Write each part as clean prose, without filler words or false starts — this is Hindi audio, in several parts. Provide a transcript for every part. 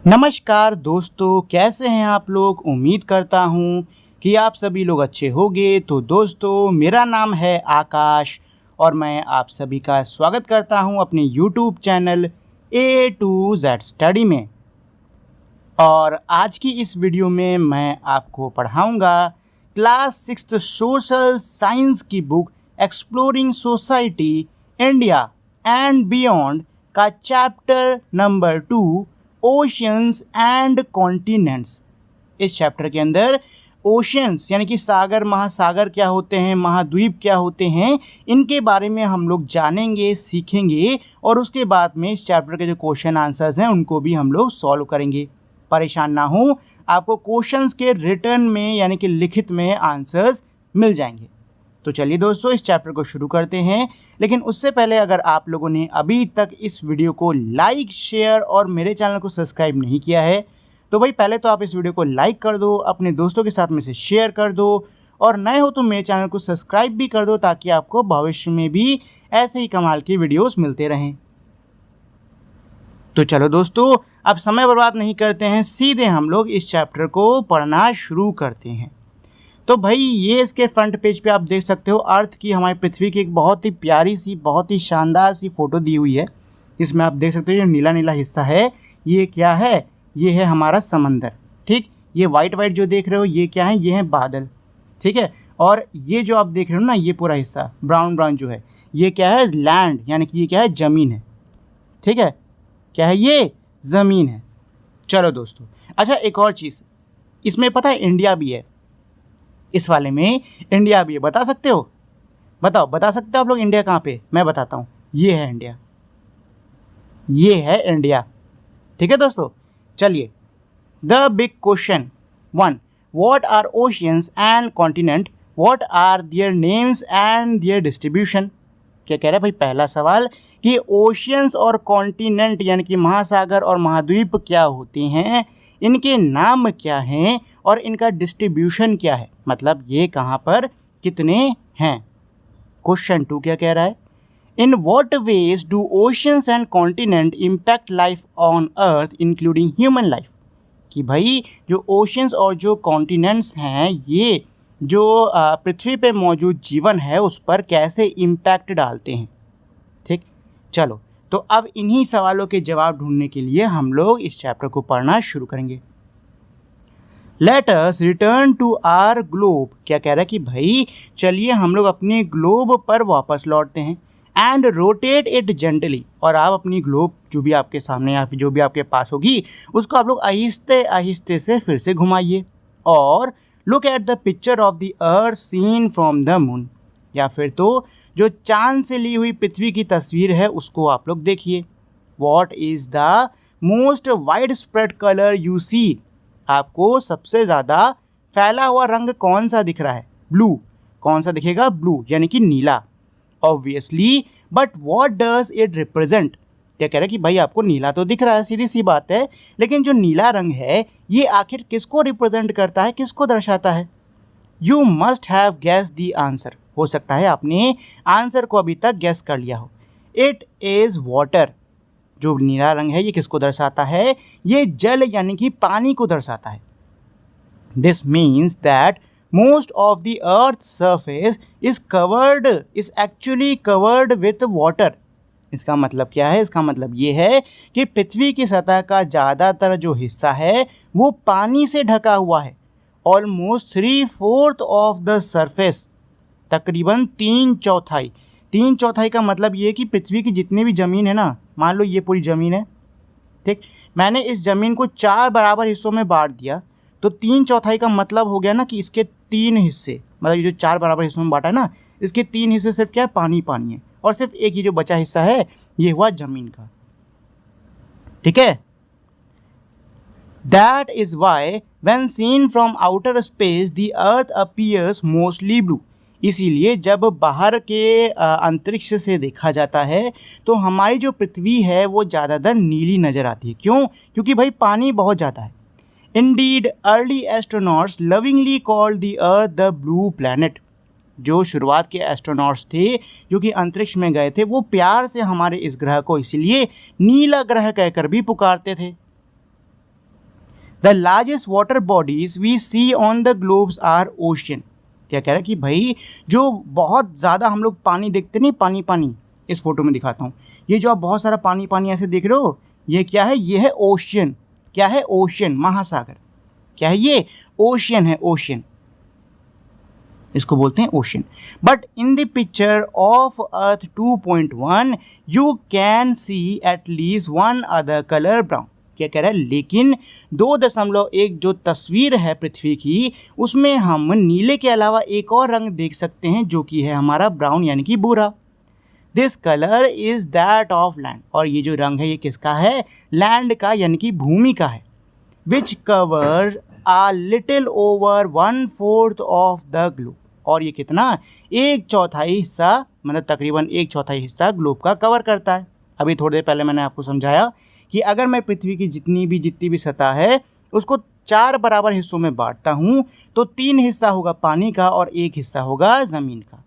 नमस्कार दोस्तों, कैसे हैं आप लोग। उम्मीद करता हूं कि आप सभी लोग अच्छे होंगे। तो दोस्तों, मेरा नाम है आकाश और मैं आप सभी का स्वागत करता हूं अपने YouTube channel A to Z study में। और आज की इस वीडियो में मैं आपको पढ़ाऊंगा क्लास 6 सोशल साइंस की book exploring society India and beyond का chapter number 2 oceans and continents. इस चैप्टर के अंदर ओशियंस यानी कि सागर, महासागर क्या होते हैं, महाद्वीप क्या होते हैं, इनके बारे में हम लोग जानेंगे, सीखेंगे और उसके बाद में इस चैप्टर के जो क्वेश्चन आंसर्स हैं उनको भी हम लोग सॉल्व करेंगे। परेशान ना हो, आपको क्वेश्चंस के रिटर्न में यानी कि लिखित में आंसर्स मिल जाएंगे। तो चलिए दोस्तों, इस चैप्टर को शुरू करते हैं। लेकिन उससे पहले अगर आप लोगों ने अभी तक इस वीडियो को लाइक, शेयर और मेरे चैनल को सब्सक्राइब नहीं किया है तो भाई पहले तो आप इस वीडियो को लाइक कर दो, अपने दोस्तों के साथ में से शेयर कर दो और नए हो तो मेरे चैनल को सब्सक्राइब भी कर दो ताकि आपको भविष्य में भी ऐसे ही कमाल की वीडियोस मिलते रहें। तो चलो दोस्तों, अब समय बर्बाद नहीं करते हैं, सीधे हम लोग इस चैप्टर को पढ़ना शुरू करते हैं। तो भाई ये इसके फ्रंट पेज पे आप देख सकते हो अर्थ की, हमारी पृथ्वी की एक बहुत ही प्यारी सी, बहुत ही शानदार सी फ़ोटो दी हुई है। इसमें आप देख सकते हो जो नीला नीला हिस्सा है ये क्या है, ये है हमारा समंदर। ठीक, ये वाइट वाइट जो देख रहे हो ये क्या है, ये है बादल। ठीक है, और ये जो आप देख रहे हो ना ये पूरा हिस्सा ब्राउन ब्राउन जो है ये क्या है, लैंड यानी कि ये क्या है, ज़मीन है। ठीक है, क्या है ये, ज़मीन है। चलो दोस्तों, अच्छा एक और चीज़, इसमें पता है इंडिया भी है, इस वाले में इंडिया भी है। बता सकते हो, बताओ, बता सकते हो आप लोग इंडिया कहाँ पे? मैं बताता हूँ, ये है इंडिया, ये है इंडिया। ठीक है दोस्तों, चलिए the big question 1, what are oceans and continent, what are their names and their distribution. क्या कह रहा है भाई पहला सवाल कि ओशियंस और कॉन्टिनेंट यानी कि महासागर और महाद्वीप क्या होते हैं, इनके नाम क्या हैं और इनका डिस्ट्रीब्यूशन क्या है, मतलब ये कहाँ पर कितने हैं। क्वेश्चन 2 क्या कह रहा है, in what ways do oceans and continent impact life on earth including human life. कि भाई जो ओशियंस और जो कॉन्टिनेंट्स हैं ये जो पृथ्वी पे मौजूद जीवन है उस पर कैसे इम्पैक्ट डालते हैं। ठीक, चलो तो अब इन्हीं सवालों के जवाब ढूंढने के लिए हम लोग इस चैप्टर को पढ़ना शुरू करेंगे। Let us return to our globe. क्या कह रहा है कि भाई चलिए हम लोग अपने ग्लोब पर वापस लौटते हैं एंड रोटेट इट जेंटली। और आप अपनी ग्लोब जो भी आपके सामने या फिर जो भी आपके पास होगी उसको आप लोग आहिस्ते आहिस्ते से फिर से घुमाइए और look at the picture of the earth seen from the moon. या फिर तो जो चांद से ली हुई पृथ्वी की तस्वीर है उसको आप लोग देखिए। What is the most widespread colour you see. आपको सबसे ज़्यादा फैला हुआ रंग कौन सा दिख रहा है, ब्लू। कौन सा दिखेगा, ब्लू यानी कि नीला obviously. But what does it represent. क्या कह रहा है कि भाई आपको नीला तो दिख रहा है, सीधी सी बात है, लेकिन जो नीला रंग है ये आखिर किसको रिप्रेजेंट करता है, किसको दर्शाता है। You must have guess the answer. हो सकता है आपने आंसर को अभी तक गेस कर लिया हो। It is water. जो नीला रंग है ये किसको दर्शाता है, ये जल यानी कि पानी को दर्शाता है। This means that most of the earth surface is actually covered with water. इसका मतलब क्या है, इसका मतलब ये है कि पृथ्वी की सतह का ज़्यादातर जो हिस्सा है वो पानी से ढका हुआ है। ऑलमोस्ट 3/4 ऑफ द सरफेस, तकरीबन 3/4। 3/4 का मतलब ये है कि पृथ्वी की जितनी भी ज़मीन है ना, मान लो ये पूरी ज़मीन है। ठीक, मैंने इस ज़मीन को 4 बराबर हिस्सों में बांट दिया तो 3/4 का मतलब हो गया ना कि इसके 3 हिस्से, मतलब ये जो 4 बराबर हिस्सों में बांटा है ना, इसके 3 हिस्से सिर्फ क्या है, पानी पानी है और सिर्फ एक ही जो बचा हिस्सा है ये हुआ ज़मीन का। ठीक है, that is why when seen from outer space the earth appears mostly blue. इसीलिए जब बाहर के अंतरिक्ष से देखा जाता है तो हमारी जो पृथ्वी है वो ज़्यादातर नीली नज़र आती है। क्यों? क्योंकि भाई पानी बहुत ज़्यादा है। Indeed early astronauts lovingly called the earth the blue planet. जो शुरुआत के एस्ट्रोनॉट्स थे जो कि अंतरिक्ष में गए थे वो प्यार से हमारे इस ग्रह को इसलिए नीला ग्रह कहकर भी पुकारते थे। The largest water bodies we see on the globes are ocean. क्या कह रहा है कि भाई जो बहुत ज़्यादा हम लोग पानी देखते नहीं, पानी पानी, इस फोटो में दिखाता हूँ, ये जो आप बहुत सारा पानी पानी ऐसे देख रहे हो, ये क्या है? ये है ओशियन। क्या है? ओशियन, महासागर। क्या है ये? ओशियन है, ओशियन, इसको बोलते हैं ocean. But in the picture of earth 2.1 you can see at least one other colour brown. क्या कह रहा है? लेकिन 2.1 जो तस्वीर है पृथ्वी की, उसमें हम नीले के अलावा एक और रंग देख सकते हैं जो कि है हमारा ब्राउन यानी कि भूरा। This colour is that of land. और ये जो रंग है ये किसका है? लैंड का यानी कि भूमि का है। Which cover a little over 1/4 of the globe. और ये कितना? 1/4 हिस्सा, मतलब तकरीबन 1/4 हिस्सा ग्लोब का कवर करता है। अभी थोड़ी देर पहले मैंने आपको समझाया कि अगर मैं पृथ्वी की जितनी भी सतह है उसको 4 बराबर हिस्सों में बांटता हूँ तो 3 हिस्सा होगा पानी का और 1 हिस्सा होगा ज़मीन का।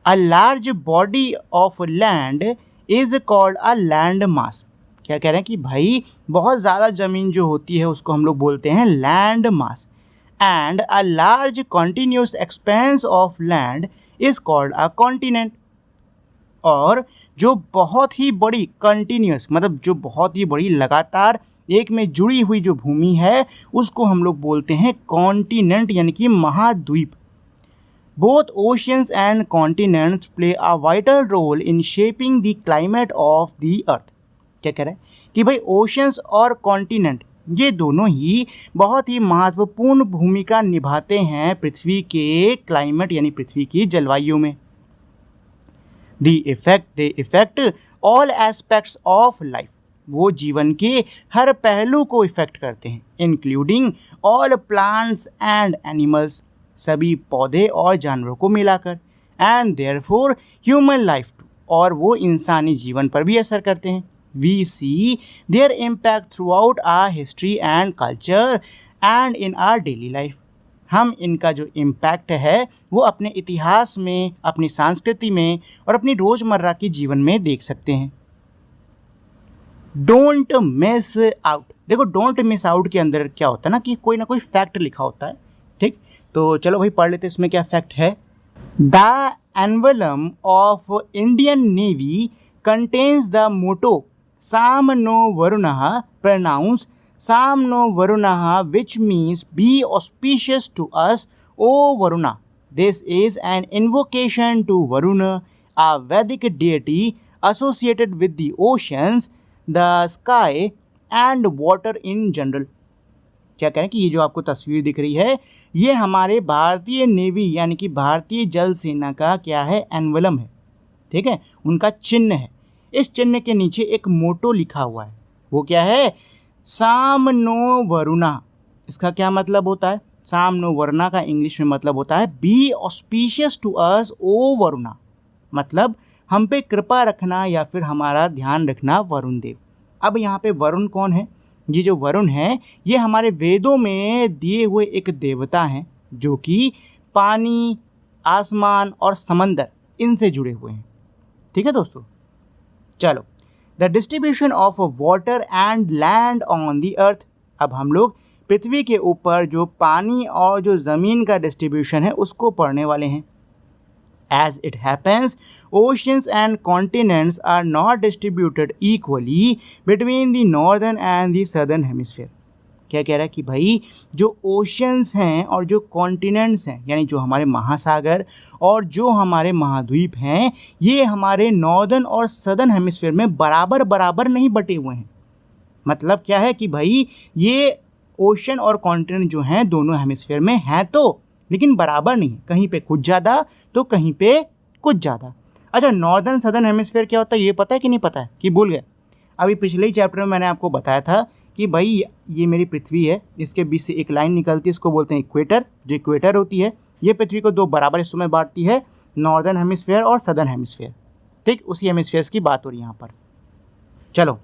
A large body of land is called a land mass. क्या कह रहे हैं कि भाई बहुत ज़्यादा ज़मीन जो होती है उसको हम लोग बोलते हैं land mass. And a large continuous expense of land is called a continent. और जो बहुत ही बड़ी कंटिन्यूस, मतलब जो बहुत ही बड़ी लगातार एक में जुड़ी हुई जो भूमि है उसको हम लोग बोलते हैं कॉन्टिनेंट यानी कि महाद्वीप। Both oceans and continents play a vital role in shaping the climate of the earth. क्या कह रहे हैं कि भाई ओशियंस और कॉन्टिनेंट ये दोनों ही बहुत ही महत्वपूर्ण भूमिका निभाते हैं पृथ्वी के क्लाइमेट यानी पृथ्वी की जलवायु में। They affect all aspects of life. वो जीवन के हर पहलू को इफेक्ट करते हैं, including all plants and animals, सभी पौधे और जानवरों को मिलाकर, and therefore human life too, और वो इंसानी जीवन पर भी असर करते हैं। We see their impact throughout our history and culture and in our daily life. हम इनका जो इम्पैक्ट है वो अपने इतिहास में, अपनी संस्कृति में और अपनी रोज़मर्रा के जीवन में देख सकते हैं। Don't miss out. देखो डोंट मिस आउट के अंदर क्या होता है ना कि कोई ना कोई फैक्ट लिखा होता है, ठीक? तो चलो भाई पढ़ लेते हैं इसमें क्या फैक्ट है। The emblem of Indian navy contains the motto साम नो वरुणः, pronounce Sam no Varunah, which means be auspicious to us, O Varuna. This is an invocation to Varuna, a Vedic deity associated with the oceans, the sky and water in general. क्या कहें कि ये जो आपको तस्वीर दिख रही है ये हमारे भारतीय नेवी यानी कि भारतीय जल सेना का क्या है? एनवलम है, ठीक है, उनका चिन्ह है। इस चिन्ह के नीचे एक मोटो लिखा हुआ है, वो क्या है? साम नो वरुणा। इसका क्या मतलब होता है? साम नो वरुणा का इंग्लिश में मतलब होता है बी ऑस्पिशियस टू अस ओ वरुणा, मतलब हम पे कृपा रखना या फिर हमारा ध्यान रखना वरुण देव। अब यहाँ पे वरुण कौन है? ये जो वरुण है ये हमारे वेदों में दिए हुए एक देवता हैं जो कि पानी, आसमान और समंदर इनसे जुड़े हुए हैं, ठीक है दोस्तों। चलो, the distribution of water and land on the earth. अब हम लोग पृथ्वी के ऊपर जो पानी और जो ज़मीन का डिस्ट्रीब्यूशन है उसको पढ़ने वाले हैं। As it happens oceans and continents are not distributed equally between the northern and the southern hemisphere. क्या कह रहा है कि भाई जो ओशियंस हैं और जो कॉन्टिनेंट्स हैं यानी जो हमारे महासागर और जो हमारे महाद्वीप हैं ये हमारे नॉर्दर्न और सदर्न हेमिस्फीयर में बराबर बराबर नहीं बटे हुए हैं। मतलब क्या है कि भाई ये ओशन और कॉन्टिनेंट जो हैं दोनों हेमिस्फीयर में हैं तो, लेकिन बराबर नहीं, कहीं पे कुछ ज़्यादा तो कहीं पे कुछ ज़्यादा। अच्छा, नॉर्दर्न सदर्न हेमिस्फीयर क्या होता है ये पता है कि नहीं पता है कि भूल गए? अभी पिछले ही चैप्टर में मैंने आपको बताया था कि भाई ये मेरी पृथ्वी है, इसके बीच से एक लाइन निकलती है, इसको बोलते हैं इक्वेटर। जो इक्वेटर होती है ये पृथ्वी को 2 बराबर हिस्सों में बांटती है, नॉर्दर्न हेमिस्फीयर और सदर्न हेमिस्फीयर, ठीक? उसी हेमिस्फीयर्स की बात हो रही है यहाँ पर। चलो,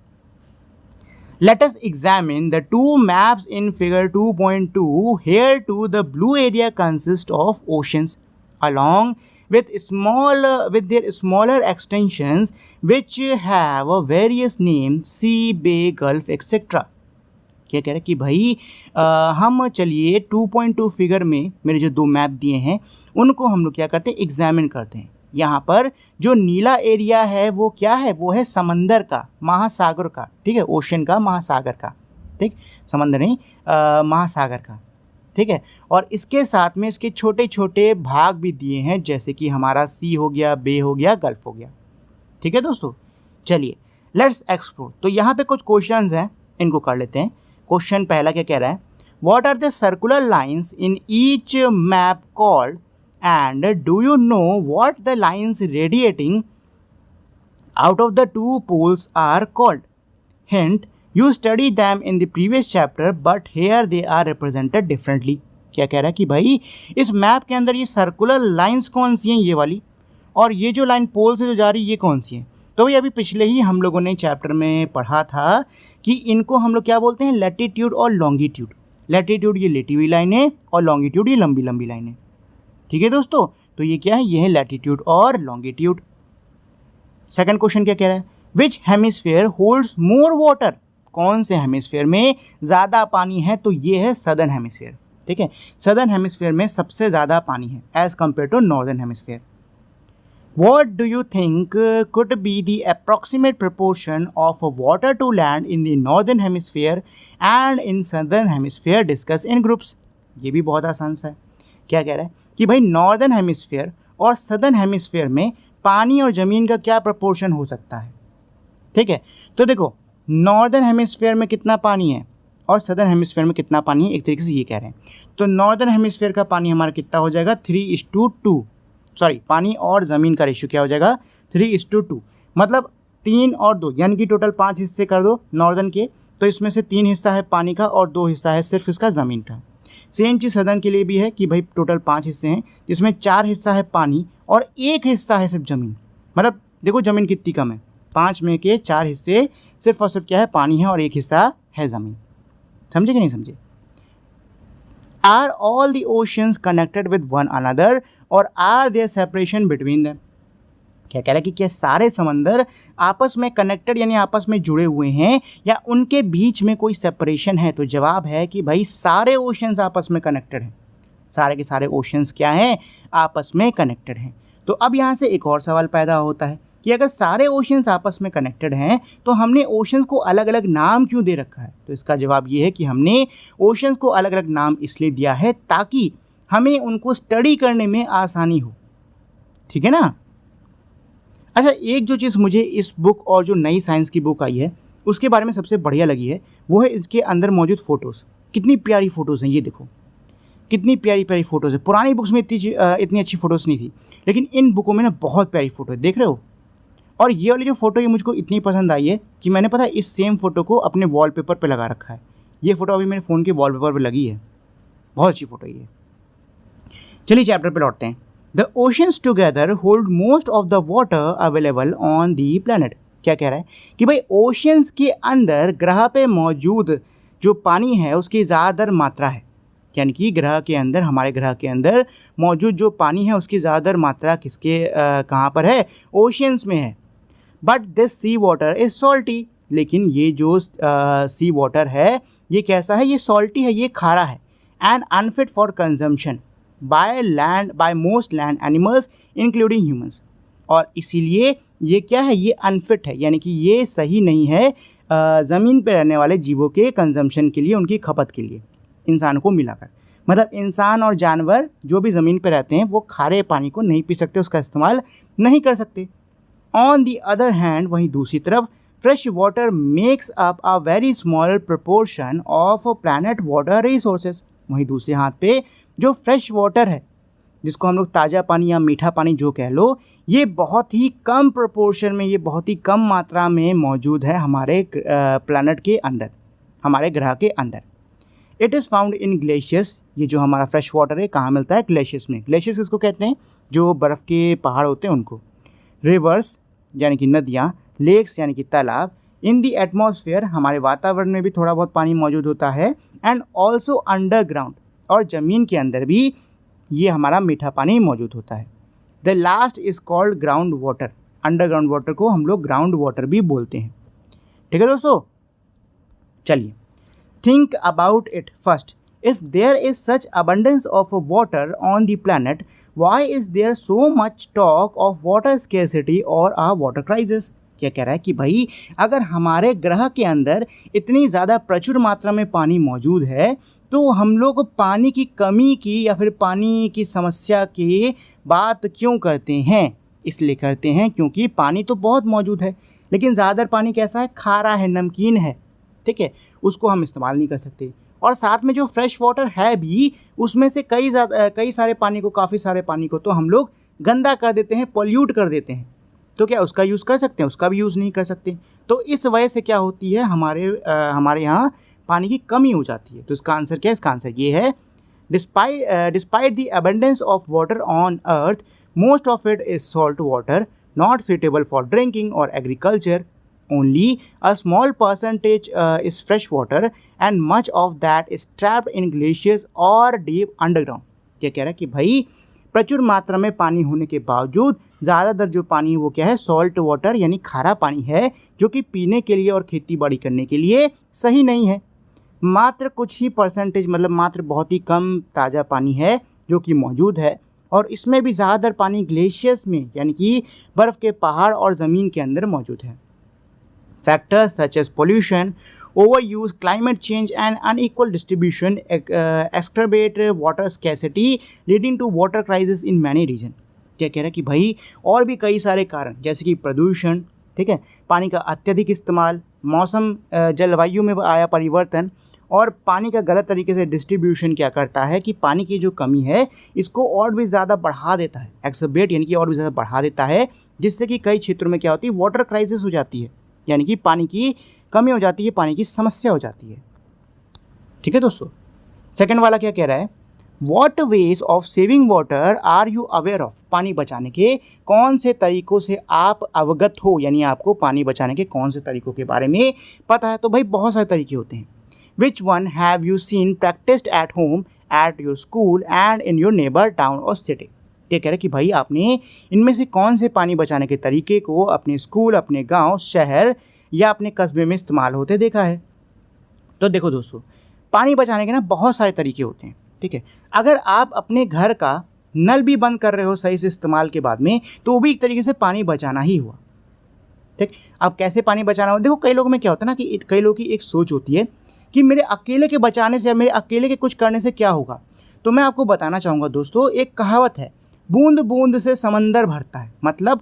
let us examine the 2 maps in figure 2.2. Here too the blue area consists of oceans along with their smaller extensions which have various names, sea, bay, gulf, etc. क्या कह रहा है कि भाई हम चलिए 2.2 फिगर में मेरे जो दो मैप दिए हैं उनको हम लोग क्या करते हैं, एग्जामिन करते हैं। यहाँ पर जो नीला एरिया है वो क्या है, वो है समंदर का, महासागर का, ठीक है, ओशन का, महासागर का, ठीक, समंदर नहीं, महासागर का, ठीक है। और इसके साथ में इसके छोटे छोटे भाग भी दिए हैं, जैसे कि हमारा सी हो गया, बे हो गया, गल्फ हो गया, ठीक है दोस्तों। चलिए लेट्स एक्सप्लोर। तो यहाँ पे कुछ क्वेश्चंस हैं, इनको कर लेते हैं। क्वेश्चन पहला क्या कह रहा है, what are the circular lines in each map called and do you know what the lines radiating out of the two poles are called. Hint, you study them in the previous chapter but here they are represented differently. क्या कह रहा है कि भाई इस मैप के अंदर ये सर्कुलर लाइंस कौन सी हैं, ये वाली, और ये जो लाइन पोल से जो जा रही है ये कौन सी है। तो भाई अभी पिछले ही हम लोगों ने चैप्टर में पढ़ा था कि इनको हम लोग क्या बोलते हैं, लैटिट्यूड और लॉन्गिट्यूड। लैटिट्यूड ये लेटी हुई लाइन है और लॉन्गिट्यूड ये लंबी लंबी लाइन है, ठीक है दोस्तों। तो ये क्या है, ये है लैटिट्यूड और लॉन्गिट्यूड। सेकंड क्वेश्चन क्या कह रहा है, विच हेमिस्फीयर होल्ड्स मोर वाटर। कौन से हेमिस्फीयर में ज़्यादा पानी है, तो ये है सदर्न हेमिस्फीयर, ठीक है। सदर्न हेमिस्फीयर में सबसे ज़्यादा पानी है as compare to northern hemisphere. What do you think could be the approximate proportion of water to land in the northern hemisphere and in southern hemisphere? Discuss in groups. ये भी बहुत आसान सा है। क्या कह रहा है कि भाई नॉर्दर्न हेमिस्फीयर और सदर्न हेमिस्फीयर में पानी और ज़मीन का क्या प्रपोर्शन हो सकता है, ठीक है। तो देखो नॉर्दर्न हेमिस्फीयर में कितना पानी है और सदर्न हेमिस्फीयर में कितना पानी है, एक तरीके से ये कह रहे हैं। तो नॉर्दर्न हेमिस्फीयर का पानी हमारा कितना हो जाएगा, 3:2, सॉरी पानी और ज़मीन का रेशियो क्या हो जाएगा, 3:2, मतलब 3 और 2, यानी कि टोटल 5 हिस्से कर दो नॉर्दर्न के, तो इसमें से 3 हिस्सा है पानी का और 2 हिस्सा है सिर्फ इसका ज़मीन का। सेम चीज़ सदर्न के लिए भी है कि भाई टोटल 5 हिस्से हैं, जिसमें 4 हिस्सा है पानी और 1 हिस्सा है सिर्फ ज़मीन। मतलब देखो ज़मीन कितनी कम है, 5 में के 4 हिस्से सिर्फ और सिर्फ क्या है, पानी है, और 1 हिस्सा है ज़मीन। समझे कि नहीं समझे। Are all the oceans connected with one another or are there separation between them. क्या कह रहा है कि क्या सारे समंदर आपस में कनेक्टेड यानी आपस में जुड़े हुए हैं या उनके बीच में कोई सेपरेशन है। तो जवाब है कि भाई सारे ओशंस आपस में कनेक्टेड हैं, सारे के सारे ओशंस क्या हैं, आपस में कनेक्टेड हैं। तो अब यहाँ से एक और सवाल पैदा होता है कि अगर सारे ओशंस आपस में कनेक्टेड हैं तो हमने ओशंस को अलग अलग नाम क्यों दे रखा है। तो इसका जवाब ये है कि हमने ओशंस को अलग अलग नाम इसलिए दिया है ताकि हमें उनको स्टडी करने में आसानी हो, ठीक है ना। अच्छा, एक जो चीज़ मुझे इस बुक और जो नई साइंस की बुक आई है उसके बारे में सबसे बढ़िया लगी है वो है इसके अंदर मौजूद फ़ोटोज़। कितनी प्यारी फ़ोटोज़ हैं, ये देखो कितनी प्यारी प्यारी फ़ोटोज़ है। पुरानी बुक्स में इतनी अच्छी फ़ोटोज़ नहीं थी, लेकिन इन बुकों में ना बहुत प्यारी फ़ोटो है, देख रहे हो। और ये वाली जो फ़ोटो ये मुझको इतनी पसंद आई है कि मैंने पता है इस सेम फ़ोटो को अपने वॉलपेपर पे लगा रखा है। ये फ़ोटो अभी मेरे फ़ोन के वॉलपेपर पे लगी है, बहुत अच्छी फ़ोटो ये। चलिए चैप्टर पे लौटते हैं। The oceans together hold most of the water available on the planet. क्या कह रहा है कि भाई ओशंस के अंदर ग्रह पे मौजूद जो पानी है उसकी ज़्यादातर मात्रा है, यानी कि ग्रह के अंदर, हमारे ग्रह के अंदर मौजूद जो पानी है उसकी ज़्यादातर मात्रा किसके कहाँ पर है, ओशंस में है। But this sea water is salty. लेकिन ये जो सी वाटर है ये कैसा है, ये सॉल्टी है, ये खारा है। And unfit for consumption by most land animals including humans. और इसीलिए ये क्या है, ये अनफिट है, यानी कि ये सही नहीं है ज़मीन पर रहने वाले जीवों के कंजम्पशन के लिए, उनकी खपत के लिए, इंसान को मिलाकर। मतलब इंसान और जानवर जो भी ज़मीन पर रहते हैं वो खारे पानी को नहीं पी सकते, उसका इस्तेमाल नहीं कर सकते। ऑन दी अदर हैंड, वहीं दूसरी तरफ fresh water makes up a very small proportion of planet water resources. वहीं दूसरे हाथ पे जो फ्रेश वाटर है, जिसको हम लोग ताज़ा पानी या मीठा पानी जो कह लो, ये बहुत ही कम प्रोपोर्शन में, ये बहुत ही कम मात्रा में मौजूद है हमारे प्लैनेट के अंदर, हमारे ग्रह के अंदर। It is found in glaciers. ये जो हमारा फ्रेश वाटर है कहाँ मिलता है, ग्लेशियर्स में। ग्लेशियर्स किसको कहते हैं, जो बर्फ़ के पहाड़ होते हैं उनको। रिवर्स यानी कि नदियाँ, लेक्स यानी कि तालाब, इन दी एटमॉस्फेयर, हमारे वातावरण में भी थोड़ा बहुत पानी मौजूद होता है। एंड ऑल्सो अंडरग्राउंड, और ज़मीन के अंदर भी ये हमारा मीठा पानी मौजूद होता है। The last is called ground water. Underground water को हम लोग ग्राउंड वाटर भी बोलते हैं, ठीक है दोस्तों। चलिए think about it first, if there is such abundance of water on the planet, why is there so much talk of water scarcity और अ वाटर क्राइसिस। क्या कह रहा है कि भाई अगर हमारे ग्रह के अंदर इतनी ज़्यादा प्रचुर मात्रा में पानी मौजूद है तो हम लोग पानी की कमी की या फिर पानी की समस्या की बात क्यों करते हैं? इसलिए करते हैं क्योंकि पानी तो बहुत मौजूद है, लेकिन ज़्यादातर पानी कैसा है? खारा है, नमकीन है, ठीक है, उसको हम इस्तेमाल नहीं कर सकते। और साथ में जो फ्रेश वाटर है भी, उसमें से कई सारे पानी को, काफ़ी सारे पानी को तो हम लोग गंदा कर देते हैं, पॉल्यूट कर देते हैं। तो क्या उसका यूज़ कर सकते हैं? उसका भी यूज़ नहीं कर सकते। तो इस वजह से क्या होती है, हमारे यहाँ पानी की कमी हो जाती है। तो इसका आंसर क्या है? इसका आंसर ये है, despite the abundance of water on earth, most of it is salt water not suitable for drinking और agriculture, only a small percentage is fresh water and much of that is trapped in glaciers or deep underground। क्या कह रहा है कि भाई प्रचुर मात्रा में पानी होने के बावजूद ज़्यादातर जो पानी है वो क्या है? सॉल्ट वाटर यानी खारा पानी है, जो कि पीने के लिए और खेती बाड़ी करने के लिए सही नहीं है। मात्र कुछ ही परसेंटेज, मतलब मात्र बहुत ही कम ताज़ा पानी है जो कि मौजूद है, और इसमें भी ज़्यादातर पानी ग्लेशियर्स में यानी कि बर्फ़ के पहाड़ और ज़मीन के अंदर मौजूद है। Factors such as pollution, overuse, climate change and unequal distribution exacerbate water scarcity, leading to water crisis in many regions। क्या कह रहा है कि भाई और भी कई सारे कारण, जैसे कि प्रदूषण, ठीक है, पानी का अत्यधिक इस्तेमाल, मौसम जलवायु में आया परिवर्तन, और पानी का गलत तरीके से डिस्ट्रीब्यूशन क्या करता है कि पानी की जो कमी है इसको और भी ज़्यादा बढ़ा देता है, एक्सरबेट यानी कि और भी ज़्यादा बढ़ा देता है, जिससे कि कई क्षेत्रों में क्या होती है? वाटर क्राइसिस हो जाती है, यानी कि पानी की कमी हो जाती है, पानी की समस्या हो जाती है। ठीक है दोस्तों। सेकंड वाला क्या कह रहा है? What ways of saving water are you aware of? पानी बचाने के कौन से तरीकों से आप अवगत हो, यानी आपको पानी बचाने के कौन से तरीकों के बारे में पता है? तो भाई बहुत सारे तरीके होते हैं। Which one have you seen practised at home, at your school and in your neighbour town और सिटी? ये कह रहे कि भाई आपने इनमें से कौन से पानी बचाने के तरीके को अपने स्कूल, अपने गांव, शहर या अपने कस्बे में इस्तेमाल होते देखा है? तो देखो दोस्तों, पानी बचाने के ना बहुत सारे तरीके होते हैं, ठीक है। अगर आप अपने घर का नल भी बंद कर रहे हो सही से इस्तेमाल के बाद में, तो वो भी एक तरीके से पानी बचाना ही हुआ, ठीक। अब कैसे पानी बचाना हो? देखो कई लोगों में क्या होता है ना कि कई लोगों की एक सोच होती है कि मेरे अकेले के बचाने से या मेरे अकेले के कुछ करने से क्या होगा। तो मैं आपको बताना चाहूँगा दोस्तों, एक कहावत है, बूंद बूंद से समंदर भरता है। मतलब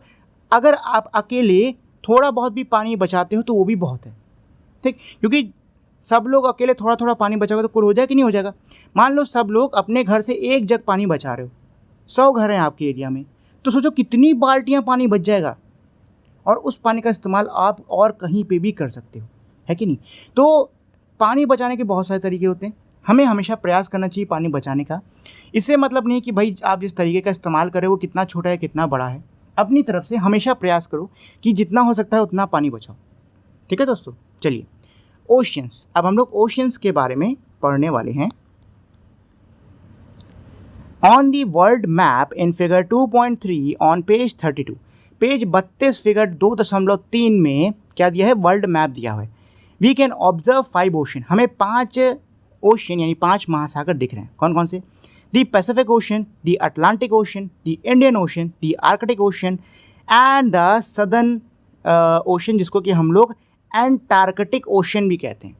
अगर आप अकेले थोड़ा बहुत भी पानी बचाते हो तो वो भी बहुत है, ठीक। क्योंकि सब लोग अकेले थोड़ा थोड़ा पानी बचाओगे तो कुल हो जाएगा कि नहीं हो जाएगा? मान लो सब लोग अपने घर से एक जग पानी बचा रहे हो, 100 घर हैं आपके एरिया में, तो सोचो कितनी बाल्टियाँ पानी बच जाएगा, और उस पानी का इस्तेमाल आप और कहीं पे भी कर सकते हो, है कि नहीं? तो पानी बचाने के बहुत सारे तरीके होते हैं, हमें हमेशा प्रयास करना चाहिए पानी बचाने का। इससे मतलब नहीं कि भाई आप जिस तरीके का इस्तेमाल करें वो कितना छोटा है कितना बड़ा है, अपनी तरफ से हमेशा प्रयास करो कि जितना हो सकता है उतना पानी बचाओ, ठीक है दोस्तों। चलिए, ओशियंस, अब हम लोग ओशियंस के बारे में पढ़ने वाले हैं। On the world map in figure 2.3 on page 32, page 32 figure 2.3 में क्या दिया है? वर्ल्ड मैप दिया हुआ है। वी कैन ऑब्जर्व 5 ओशन, हमें 5 ओशन यानी 5 महासागर दिख रहे हैं। कौन कौन से? The Pacific ocean, the Atlantic ocean, the Indian ocean, the Arctic ocean and the Southern ocean, जिसको कि हम लोग एंटार्कटिक ओशन भी कहते हैं,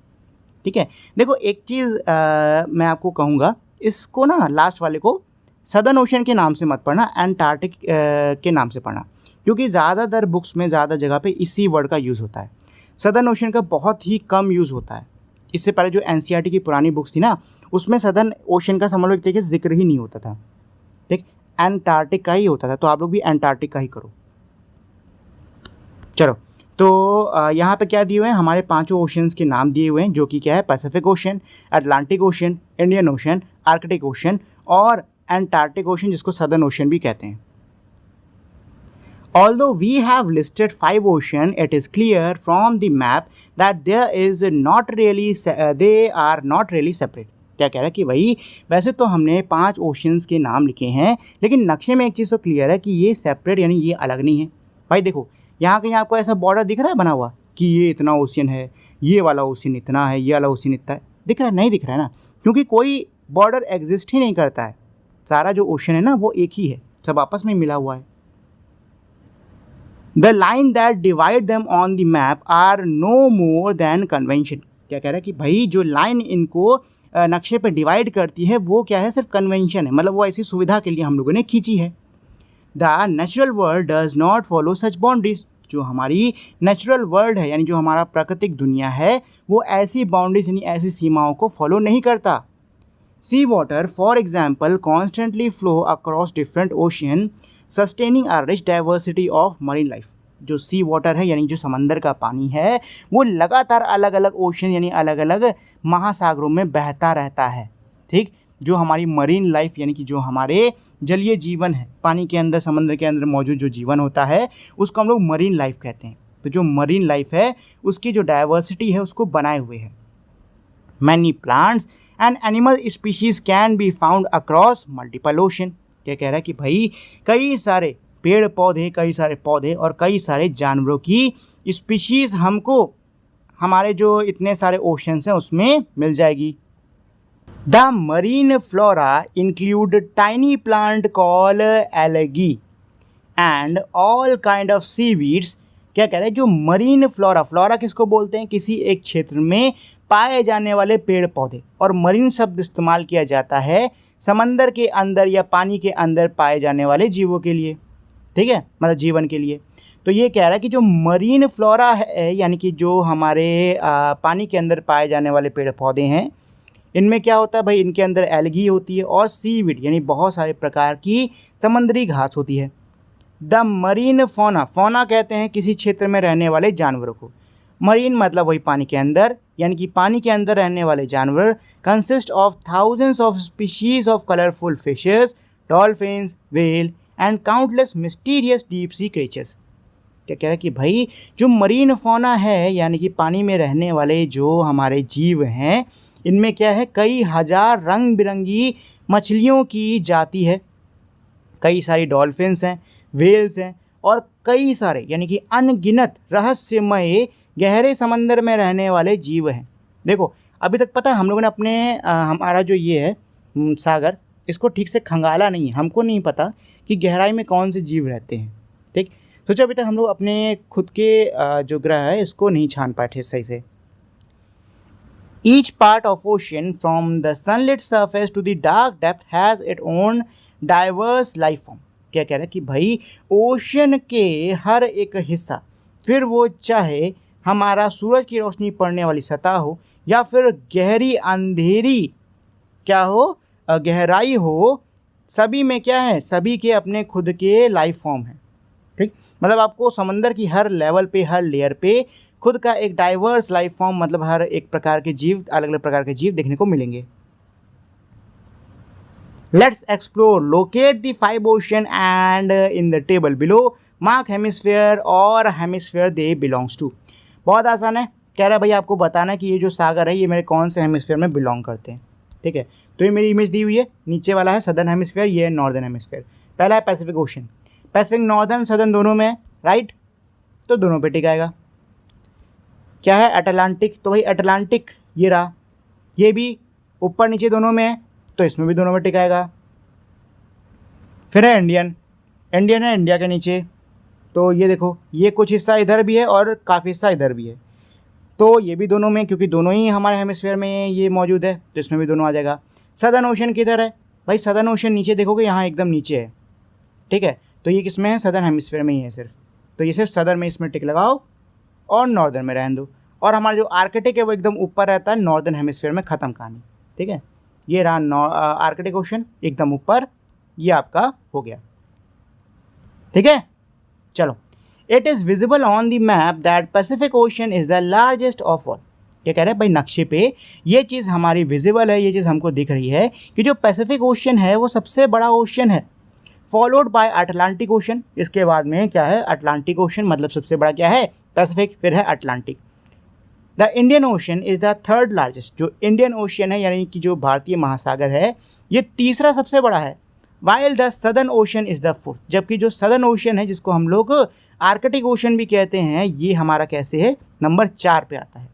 ठीक है। देखो एक चीज़ मैं आपको कहूँगा, इसको ना लास्ट वाले को सदर्न ओशन के नाम से मत पढ़ना, एंटार्कटिक के नाम से पढ़ना, क्योंकि ज़्यादातर बुक्स में ज़्यादा जगह पे इसी वर्ड का यूज़ होता है। सदर्न ओशन का बहुत ही कम यूज़ होता है। इससे पहले जो एनसीईआरटी की पुरानी बुक्स थी ना, उसमें सदर्न ओशन का समझ लो एक तरीके से जिक्र ही नहीं होता था, ठीक, एंटार्कटिक का ही होता था। तो आप लोग भी एंटार्कटिक का ही करो। चलो, तो यहाँ पे क्या दिए हुए हैं? हमारे 5 ओशंस के नाम दिए हुए हैं, जो कि क्या है? Pacific ocean, Atlantic ocean, Indian ocean, Arctic ocean और एंटार्कटिक ओशन, जिसको सदर्न ओशन भी कहते हैं। Although we have listed 5 oceans, it is clear from the map that they are not really separate। क्या कह रहा है कि भाई वैसे तो हमने 5 ओशंस के नाम लिखे हैं, लेकिन नक्शे में एक चीज़ तो क्लियर है कि ये सेपरेट यानी ये अलग नहीं है। भाई देखो यहाँ कहीं आपको ऐसा बॉर्डर दिख रहा है बना हुआ कि ये इतना ओशियन है, ये वाला ओशियन इतना है, ये वाला ओशियन इतना है? दिख रहा है? नहीं दिख रहा है ना, क्योंकि कोई बॉर्डर एग्जिस्ट ही नहीं करता है। सारा जो ओशन है ना वो एक ही है, सब आपस में मिला हुआ है। The line that divide them on the map are no more than convention. क्या कह रहा है कि भाई जो लाइन इनको नक्शे पे डिवाइड करती है वो क्या है, सिर्फ कन्वेंशन है, मतलब वो ऐसी सुविधा के लिए हम लोगों ने खींची है। The natural world does not follow such boundaries. जो हमारी नेचुरल वर्ल्ड है यानी जो हमारा प्राकृतिक दुनिया है वो ऐसी बाउंड्रीज यानी ऐसी सीमाओं को फॉलो नहीं करता। Sea water for example constantly flow across different ocean sustaining a rich diversity of marine life. जो सी वाटर है यानी जो समंदर का पानी है वो लगातार अलग अलग ओशन यानी अलग अलग महासागरों में बहता रहता है। ठीक, जो हमारी मरीन लाइफ यानी कि जो हमारे जलीय जीवन है, पानी के अंदर समंदर के अंदर मौजूद जो जीवन होता है उसको हम लोग मरीन लाइफ कहते हैं। तो जो मरीन लाइफ है उसकी जो डाइवर्सिटी है उसको बनाए हुए है। Many plants and animal species can be found across multiple ocean. क्या कह रहा है कि भाई कई सारे पेड़ पौधे, कई सारे पौधे और कई सारे जानवरों की स्पीशीज़ हमको हमारे जो इतने सारे ओशंस हैं उसमें मिल जाएगी। The marine flora include tiny plant call algae and all kind of seaweeds. क्या कह रहे हैं, जो मरीन फ्लोरा, फ्लोरा किसको बोलते हैं, किसी एक क्षेत्र में पाए जाने वाले पेड़ पौधे, और मरीन शब्द इस्तेमाल किया जाता है समंदर के अंदर या पानी के अंदर पाए जाने वाले जीवों के लिए। ठीक है, मतलब जीवन के लिए। तो ये कह रहा है कि जो मरीन फ्लोरा है यानी कि जो हमारे पानी के अंदर पाए जाने वाले पेड़ पौधे हैं इनमें क्या होता है भाई, इनके अंदर एल्गी होती है और सीवीड यानी बहुत सारे प्रकार की समुद्री घास होती है। द मरीन फौना, फौना कहते हैं किसी क्षेत्र में रहने वाले जानवरों को। मरीन मतलब वही पानी के अंदर, यानी कि पानी के अंदर रहने वाले जानवर consist of thousands of species of colourful fishes, dolphins, whale and countless mysterious deep sea creatures. क्या कह रहा है कि भाई जो मरीन फौना है यानी कि पानी में रहने वाले जो हमारे जीव हैं इनमें क्या है, कई हजार रंग बिरंगी मछलियों की जाति है, कई सारी डॉल्फिन्स हैं, व्हेल्स हैं और कई सारे यानी कि अनगिनत रहस्यमय गहरे समंदर में रहने वाले जीव हैं। देखो अभी तक पता है हम लोगों ने अपने हमारा जो ये है सागर, इसको ठीक से खंगाला नहीं है, हमको नहीं पता कि गहराई में कौन से जीव रहते हैं। ठीक, सोचो अभी तक हम लोग अपने खुद के जो ग्रह है इसको नहीं छान पाए थे सही से। Each part of ocean from the sunlit surface to the dark depth has it own diverse life form. क्या कह रहा है कि भाई ओशन के हर एक हिस्सा, फिर वो चाहे हमारा सूरज की रोशनी पड़ने वाली सतह हो या फिर गहरी अंधेरी क्या हो, गहराई हो, सभी में क्या है, सभी के अपने खुद के लाइफ फॉर्म हैं। ठीक, मतलब आपको समंदर की हर लेवल पे, हर लेयर पे खुद का एक डाइवर्स लाइफ फॉर्म, मतलब हर एक प्रकार के जीव, अलग अलग प्रकार के जीव देखने को मिलेंगे। Let's explore, locate the 5 ocean and in the table below mark hemisphere और हेमिस्फीयर दे बिलोंग्स टू। बहुत आसान है, कह रहा है भाई आपको बताना है कि ये जो सागर है ये मेरे कौन से हेमिस्फीयर में बिलोंग करते हैं। ठीक है, तो ये मेरी इमेज दी हुई है, नीचे वाला है सदर्न हेमिस्फीयर, ये है नॉर्दर्न हेमिस्फीयर। पहला है Pacific ocean, Pacific northern southern दोनों में है, राइट, तो दोनों पे टिकाएगा। क्या है अटलांटिक, तो भाई अटलांटिक ये रहा, ये भी ऊपर नीचे दोनों में है तो इसमें भी दोनों में टिकाएगा। फिर है इंडियन, इंडियन है इंडिया के नीचे, तो ये देखो ये कुछ हिस्सा इधर भी है और काफ़ी हिस्सा इधर भी है, तो ये भी दोनों में, क्योंकि दोनों ही हमारे हेमिस्फीयर में ये मौजूद है तो इसमें भी दोनों आ जाएगा। सदर्न ओशन किधर है भाई, सदर्न ओशन नीचे देखोगे यहाँ एकदम नीचे है। ठीक है, तो ये किस में है, सदर्न हेमिस्फीयर में ही है सिर्फ, तो ये सिर्फ सदर्न में इसमें टिक लगाओ और नॉर्दर्न में रहने दो। और हमारा जो आर्कटिक है वो एकदम ऊपर रहता है, नॉर्दर्न हेमिस्फीयर में ख़त्म कहानी। ठीक है, ये रहा आर्कटिक ओशन एकदम ऊपर, ये आपका हो गया। ठीक है, चलो, it is visible on the map that Pacific ocean is the largest of all. क्या कह रहे हैं भाई, नक्शे पे ये चीज़ हमारी विजिबल है, ये चीज़ हमको दिख रही है कि जो पैसिफिक ओशन है वो सबसे बड़ा ओशन है, फॉलोड बाय अटलांटिक ओशन। इसके बाद में क्या है, अटलांटिक ओशन, मतलब सबसे बड़ा क्या है पैसिफिक, फिर है Atlantic. The Indian ocean is the third largest, जो इंडियन ओशन है यानी कि जो भारतीय महासागर है ये तीसरा सबसे बड़ा है। While the Southern ocean is the fourth, जबकि जो सदर्न ओशन है जिसको हम लोग आर्कटिक ओशन भी कहते हैं ये हमारा कैसे है, नंबर 4 पे आता है।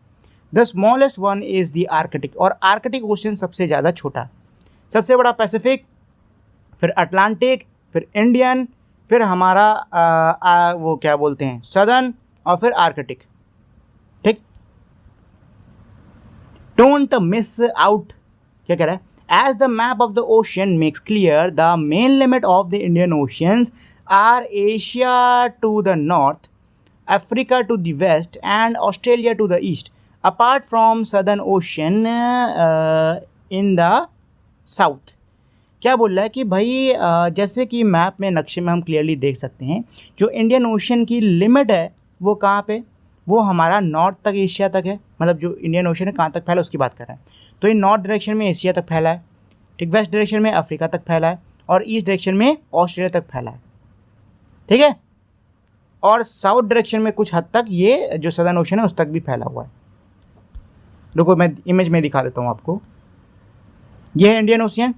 The smallest one is the Arctic, और आर्कटिक ओशन सबसे ज़्यादा छोटा, सबसे बड़ा पैसिफिक, फिर अटलांटिक, फिर इंडियन, फिर हमारा वो क्या बोलते हैं सदर्न, और फिर आर्कटिक। ठीक, डोंट मिस आउट, क्या कह रहा है, as the map of the ocean makes clear the main limit of the Indian oceans are Asia to the north, Africa to the west and Australia to the east, apart from southern ocean in the south. क्या बोल रहा है कि भाई जैसे कि मैप में, नक्शे में हम क्लियरली देख सकते हैं, जो इंडियन ओशन की लिमिट है वो कहाँ पे, वो हमारा नॉर्थ तक, एशिया तक है। मतलब जो इंडियन ओशन है कहाँ तक फैला उसकी बात कर रहे हैं। तो ये नॉर्थ डायरेक्शन में एशिया तक फैला है, ठीक, वेस्ट डायरेक्शन में अफ्रीका तक फैला है, और ईस्ट डायरेक्शन में ऑस्ट्रेलिया तक फैला है। ठीक है, और साउथ डायरेक्शन में कुछ हद तक ये जो सदर्न ओशन है उस तक भी फैला हुआ है। रुको मैं इमेज में दिखा देता हूँ आपको। ये है इंडियन ओशियन,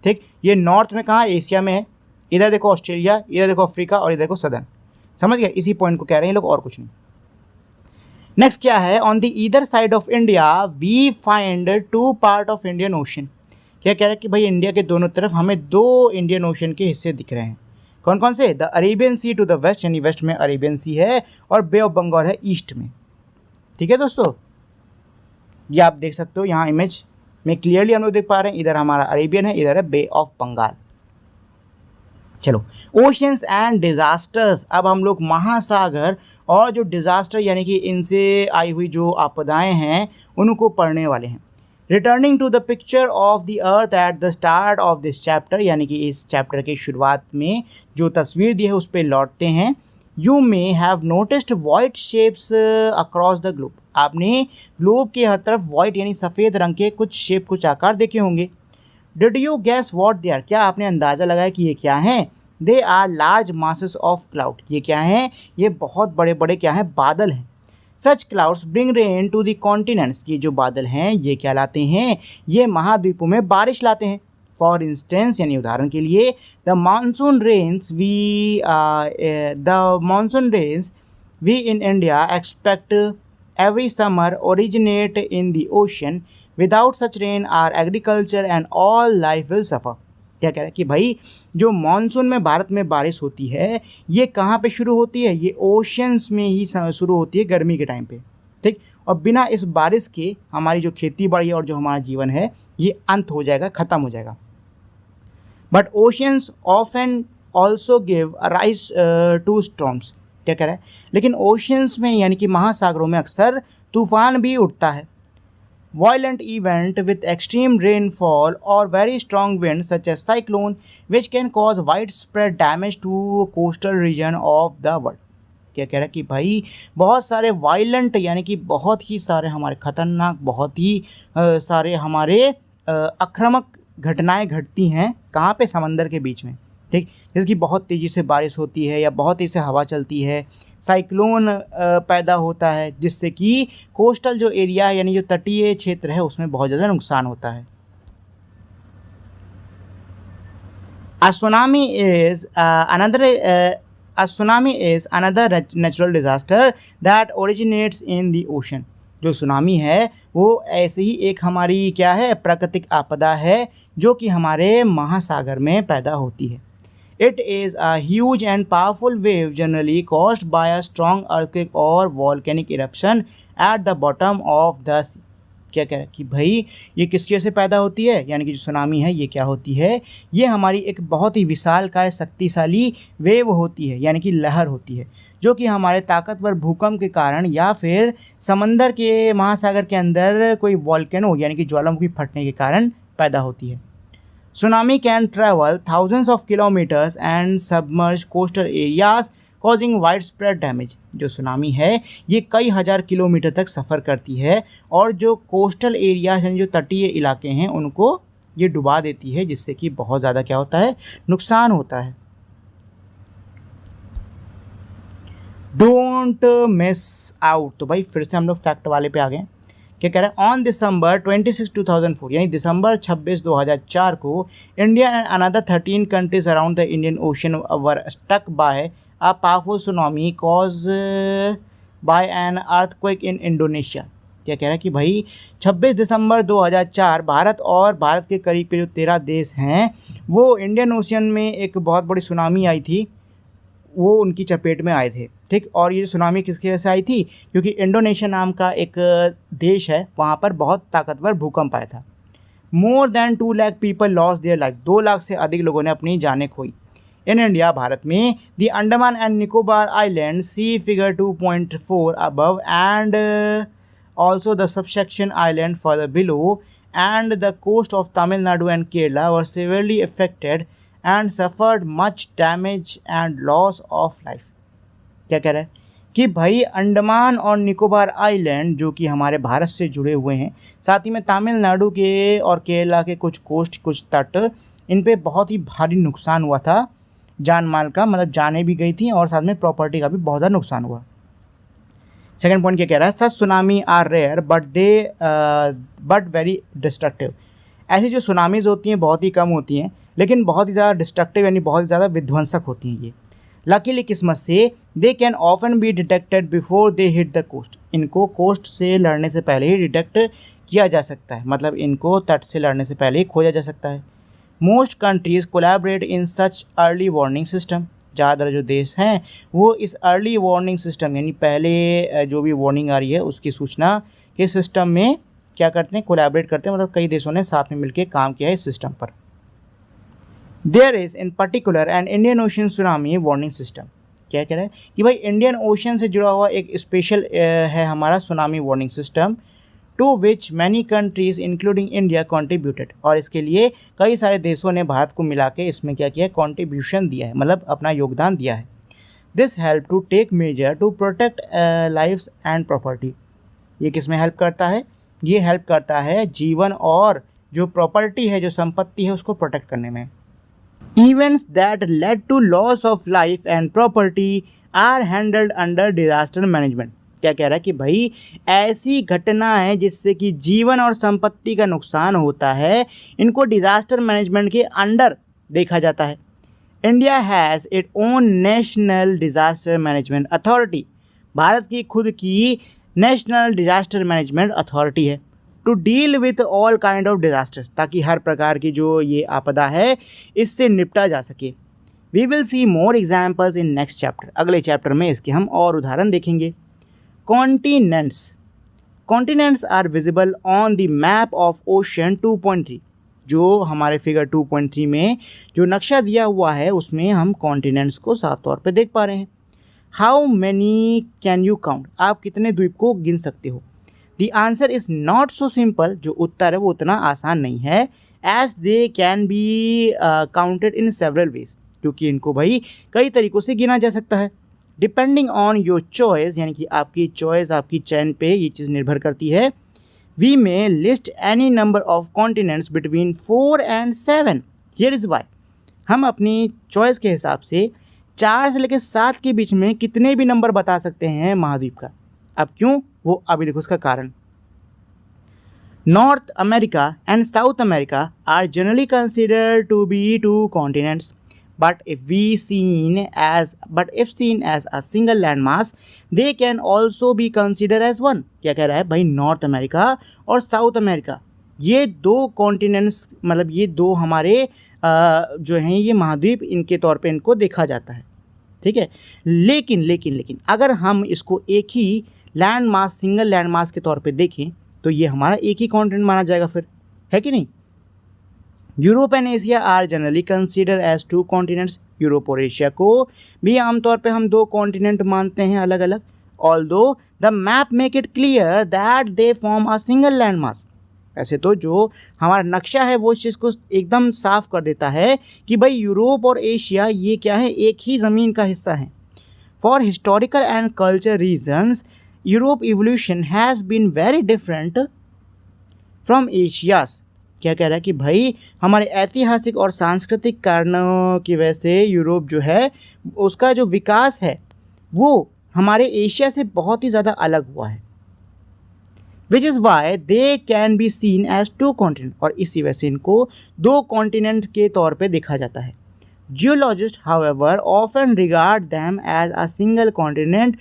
ठीक, ये नॉर्थ में कहाँ, एशिया में है, इधर देखो ऑस्ट्रेलिया, इधर देखो अफ्रीका, और इधर देखो सदर्न। समझ गए, इसी पॉइंट को कह रहे हैं ये लोग, और कुछ नहीं। नेक्स्ट क्या है, on the either side of India we find two part of Indian ocean. क्या कह रहा है कि भाई इंडिया के दोनों तरफ हमें दो इंडियन ओशन के हिस्से दिख रहे हैं। कौन कौन से, the Arabian sea to the west, यानी वेस्ट में अरेबियन सी है, और बे ऑफ बंगाल है ईस्ट में। ठीक है दोस्तों, ये आप देख सकते हो यहाँ इमेज में क्लियरली हम लोग देख पा रहे हैं, इधर हमारा अरेबियन है, इधर है बे ऑफ बंगाल। चलो, ओशंस एंड डिजास्टर्स, अब हम लोग महासागर और जो डिजास्टर यानी कि इनसे आई हुई जो आपदाएं हैं उनको पढ़ने वाले हैं। Returning to the picture of the earth at the start of this chapter, यानी कि इस चैप्टर के शुरुआत में जो तस्वीर दी है उस पर लौटते हैं। You may have noticed white shapes across the globe, आपने ग्लोब के हर तरफ वाइट यानी सफ़ेद रंग के कुछ शेप, कुछ आकार देखे होंगे। Did you guess what they are, क्या आपने अंदाज़ा लगाया कि ये क्या हैं। They are large masses of cloud, ये क्या हैं, ये बहुत बड़े बड़े क्या हैं, बादल हैं। Such clouds bring rain to the continents, ये जो बादल हैं ये क्या लाते हैं, ये महाद्वीपों में बारिश लाते हैं। फॉर इंस्टेंस, यानी उदाहरण के लिए, the monsoon rains we in India expect every summer originate in the ocean, without such rain our agriculture and all life will suffer. क्या कह रहा है कि भाई जो मानसून में भारत में बारिश होती है ये कहाँ पे शुरू होती है, ये ओशंस में ही शुरू होती है गर्मी के टाइम पे। ठीक, और बिना इस बारिश के हमारी जो खेती बाड़ी और जो हमारा जीवन है ये अंत हो जाएगा, ख़त्म हो जाएगा। But oceans often also give rise to storms, क्या कह रहा है, लेकिन ओशंस में यानी कि महासागरों में अक्सर तूफान भी उठता है। Violent event with extreme rainfall or very strong winds such as cyclone which can cause widespread damage to coastal region of the world। क्या कह रहा है कि भाई बहुत सारे वायलेंट यानी कि बहुत ही सारे हमारे ख़तरनाक, बहुत ही सारे हमारे आक्रामक घटनाएं घटती हैं कहाँ पे, समंदर के बीच में। ठीक, जैसे कि बहुत तेज़ी से बारिश होती है या बहुत तेज़ी से हवा चलती है, साइक्लोन पैदा होता है जिससे कि कोस्टल जो एरिया है यानी जो तटीय क्षेत्र है उसमें बहुत ज़्यादा नुकसान होता है। A tsunami is another natural disaster that originates in the ocean। जो सुनामी है वो ऐसे ही एक हमारी क्या है, प्राकृतिक आपदा है जो कि हमारे महासागर में पैदा होती है। It is a huge and powerful wave generally caused by a strong earthquake or volcanic eruption at the bottom of the sea। क्या कह रहा है कि भाई ये किसकी वजह से पैदा होती है, यानी कि जो सुनामी है ये क्या होती है, ये हमारी एक बहुत ही विशालकाय शक्तिशाली वेव होती है यानी कि लहर होती है जो कि हमारे ताकतवर भूकंप के कारण या फिर समंदर के महासागर के अंदर कोई वॉल्केनो यानी कि ज्वालामुखी फटने के कारण पैदा होती है। Tsunami can travel thousands of kilometers and submerge coastal areas causing widespread damage। जो सुनामी है ये कई हज़ार किलोमीटर तक सफ़र करती है और जो कोस्टल एरिया यानी जो तटीय इलाके हैं उनको ये डुबा देती है जिससे कि बहुत ज़्यादा क्या होता है, नुकसान होता है। डोंट मिस आउट, तो भाई फिर से हम लोग फैक्ट वाले पे आ गए। क्या कह रहा है, ऑन दिसंबर 26, 2004 यानी दिसंबर 26, 2004 को India and another 13 countries around the Indian ocean were struck by a powerful tsunami cause by an earthquake in Indonesia. क्या कह रहा है कि भाई 26 दिसंबर 2004 भारत और भारत के करीब के जो 13 देश हैं वो इंडियन ओशियन में एक बहुत बड़ी सुनामी आई थी, वो उनकी चपेट में आए थे। ठीक, और ये सुनामी किसकी वजह से आई थी? क्योंकि इंडोनेशिया नाम का एक देश है, वहाँ पर बहुत ताकतवर भूकंप आया था। More than 2 lakh people loss their life, 2 lakh से अधिक लोगों ने अपनी जानें खोई। इन इंडिया, भारत में, the Andaman and Nicobar island see figure 2.4 above and also the subsection island further below and the coast of Tamil Nadu and Kerala were severely affected and suffered much damage and loss of life। क्या कह रहा है कि भाई अंडमान और निकोबार आइलैंड जो कि हमारे भारत से जुड़े हुए हैं, साथ ही में तमिलनाडु के और केरला के कुछ कोस्ट, कुछ तट, इन पे बहुत ही भारी नुकसान हुआ था, जान माल का, मतलब जानें भी गई थी और साथ में प्रॉपर्टी का भी बहुत ज़्यादा नुकसान हुआ। सेकंड पॉइंट क्या कह रहा है? Such tsunami are rare but very destructive. ऐसी जो सुनामीज़ होती हैं बहुत ही कम होती हैं, लेकिन बहुत ही ज़्यादा डिस्ट्रक्टिव यानी बहुत ज़्यादा विध्वंसक होती हैं ये। लकीली, किस्मत से, they can often be detected before they hit the coast. इनको कोस्ट से लड़ने से पहले ही डिटेक्ट किया जा सकता है, मतलब इनको तट से लड़ने से पहले ही खोजा जा सकता है। मोस्ट कंट्रीज़ कोलैबोरेट इन सच अर्ली वार्निंग सिस्टम। ज़्यादातर जो देश हैं वो इस अर्ली वार्निंग सिस्टम यानी पहले जो भी वार्निंग आ रही है उसकी सूचना के सिस्टम में क्या करते हैं? कोलैबोरेट करते हैं, मतलब कई देशों ने साथ में मिलकर काम किया है इस सिस्टम पर। There is in particular an Indian ocean tsunami warning system. क्या कह रहा है कि भाई इंडियन ओशन से जुड़ा हुआ एक स्पेशल है हमारा tsunami warning system, to which many countries including India contributed. और इसके लिए कई सारे देशों ने भारत को मिला के इसमें क्या किया है? कॉन्ट्रीब्यूशन दिया है, मतलब अपना योगदान दिया है। This help to take measure to protect lifes and property. ये किस में हेल्प करता है? ये हेल्प करता है जीवन और जो प्रॉपर्टी है, जो संपत्ति है, उसको प्रोटेक्ट करने में। Events that led to loss of life and property are handled under disaster management। क्या कह रहा है कि भाई ऐसी घटनाएं जिससे कि जीवन और संपत्ति का नुकसान होता है, इनको डिजास्टर मैनेजमेंट के अंडर देखा जाता है। India has it own national disaster management authority. भारत की खुद की नेशनल डिजास्टर मैनेजमेंट अथॉरिटी है, to deal with all kind of disasters, ताकि हर प्रकार की जो ये आपदा है इससे निपटा जा सके। We will see more examples in next chapter. अगले चैप्टर में इसके हम और उदाहरण देखेंगे। Continents. Continents are visible on the map of ocean 2.3। जो हमारे फिगर 2.3 में जो नक्शा दिया हुआ है उसमें हम कॉन्टिनेंट्स को साफ तौर पे देख पा रहे हैं। How many can you count? आप कितने द्वीप को गिन सकते हो? The answer is not so simple. जो उत्तर है वो उतना आसान नहीं है। As they can be counted in several ways, क्योंकि इनको भाई कई तरीक़ों से गिना जा सकता है। डिपेंडिंग ऑन योर चॉइस, यानी कि आपकी चॉइस, आपकी चयन पे ये चीज़ निर्भर करती है। We may list any number of continents between 4 and 7। Here is why. हम अपनी चॉइस के हिसाब से 4 से लेकर 7 के बीच में कितने भी नंबर बता सकते हैं महाद्वीप का। अब क्यों? वो अभी देखो उसका कारण। North America and South America are generally considered to be 2 continents, but if seen as a single landmass, they can also be considered as one। क्या कह रहा है भाई? नॉर्थ अमेरिका और साउथ अमेरिका ये 2 कॉन्टिनेंट्स, मतलब ये 2 हमारे जो हैं ये महाद्वीप, इनके तौर पे इनको देखा जाता है। ठीक है, लेकिन अगर हम इसको एक ही land mass, single land mass के तौर पे देखें तो ये हमारा एक ही कॉन्टिनेंट माना जाएगा फिर, है कि नहीं? Europe and Asia are generally consider as 2 continents। Europe और एशिया को भी आमतौर पे हम 2 कॉन्टिनेंट मानते हैं अलग अलग। Although the map make it clear that they form a single land मास। ऐसे तो जो हमारा नक्शा है वो इस चीज़ को एकदम साफ कर देता है कि भाई यूरोप और एशिया ये क्या है? एक ही ज़मीन का हिस्सा है। For historical and culture reasons Europe evolution has been very different from Asia's. क्या कह रहा है कि भाई हमारे ऐतिहासिक और सांस्कृतिक कारणों की वजह से यूरोप जो है उसका जो विकास है वो हमारे एशिया से बहुत ही ज़्यादा अलग हुआ है। Which is why they can be seen as 2 continents। और इसी वजह से इनको 2 कॉन्टिनेंट के तौर पे देखा जाता है। Geologist however often regard them as a single continent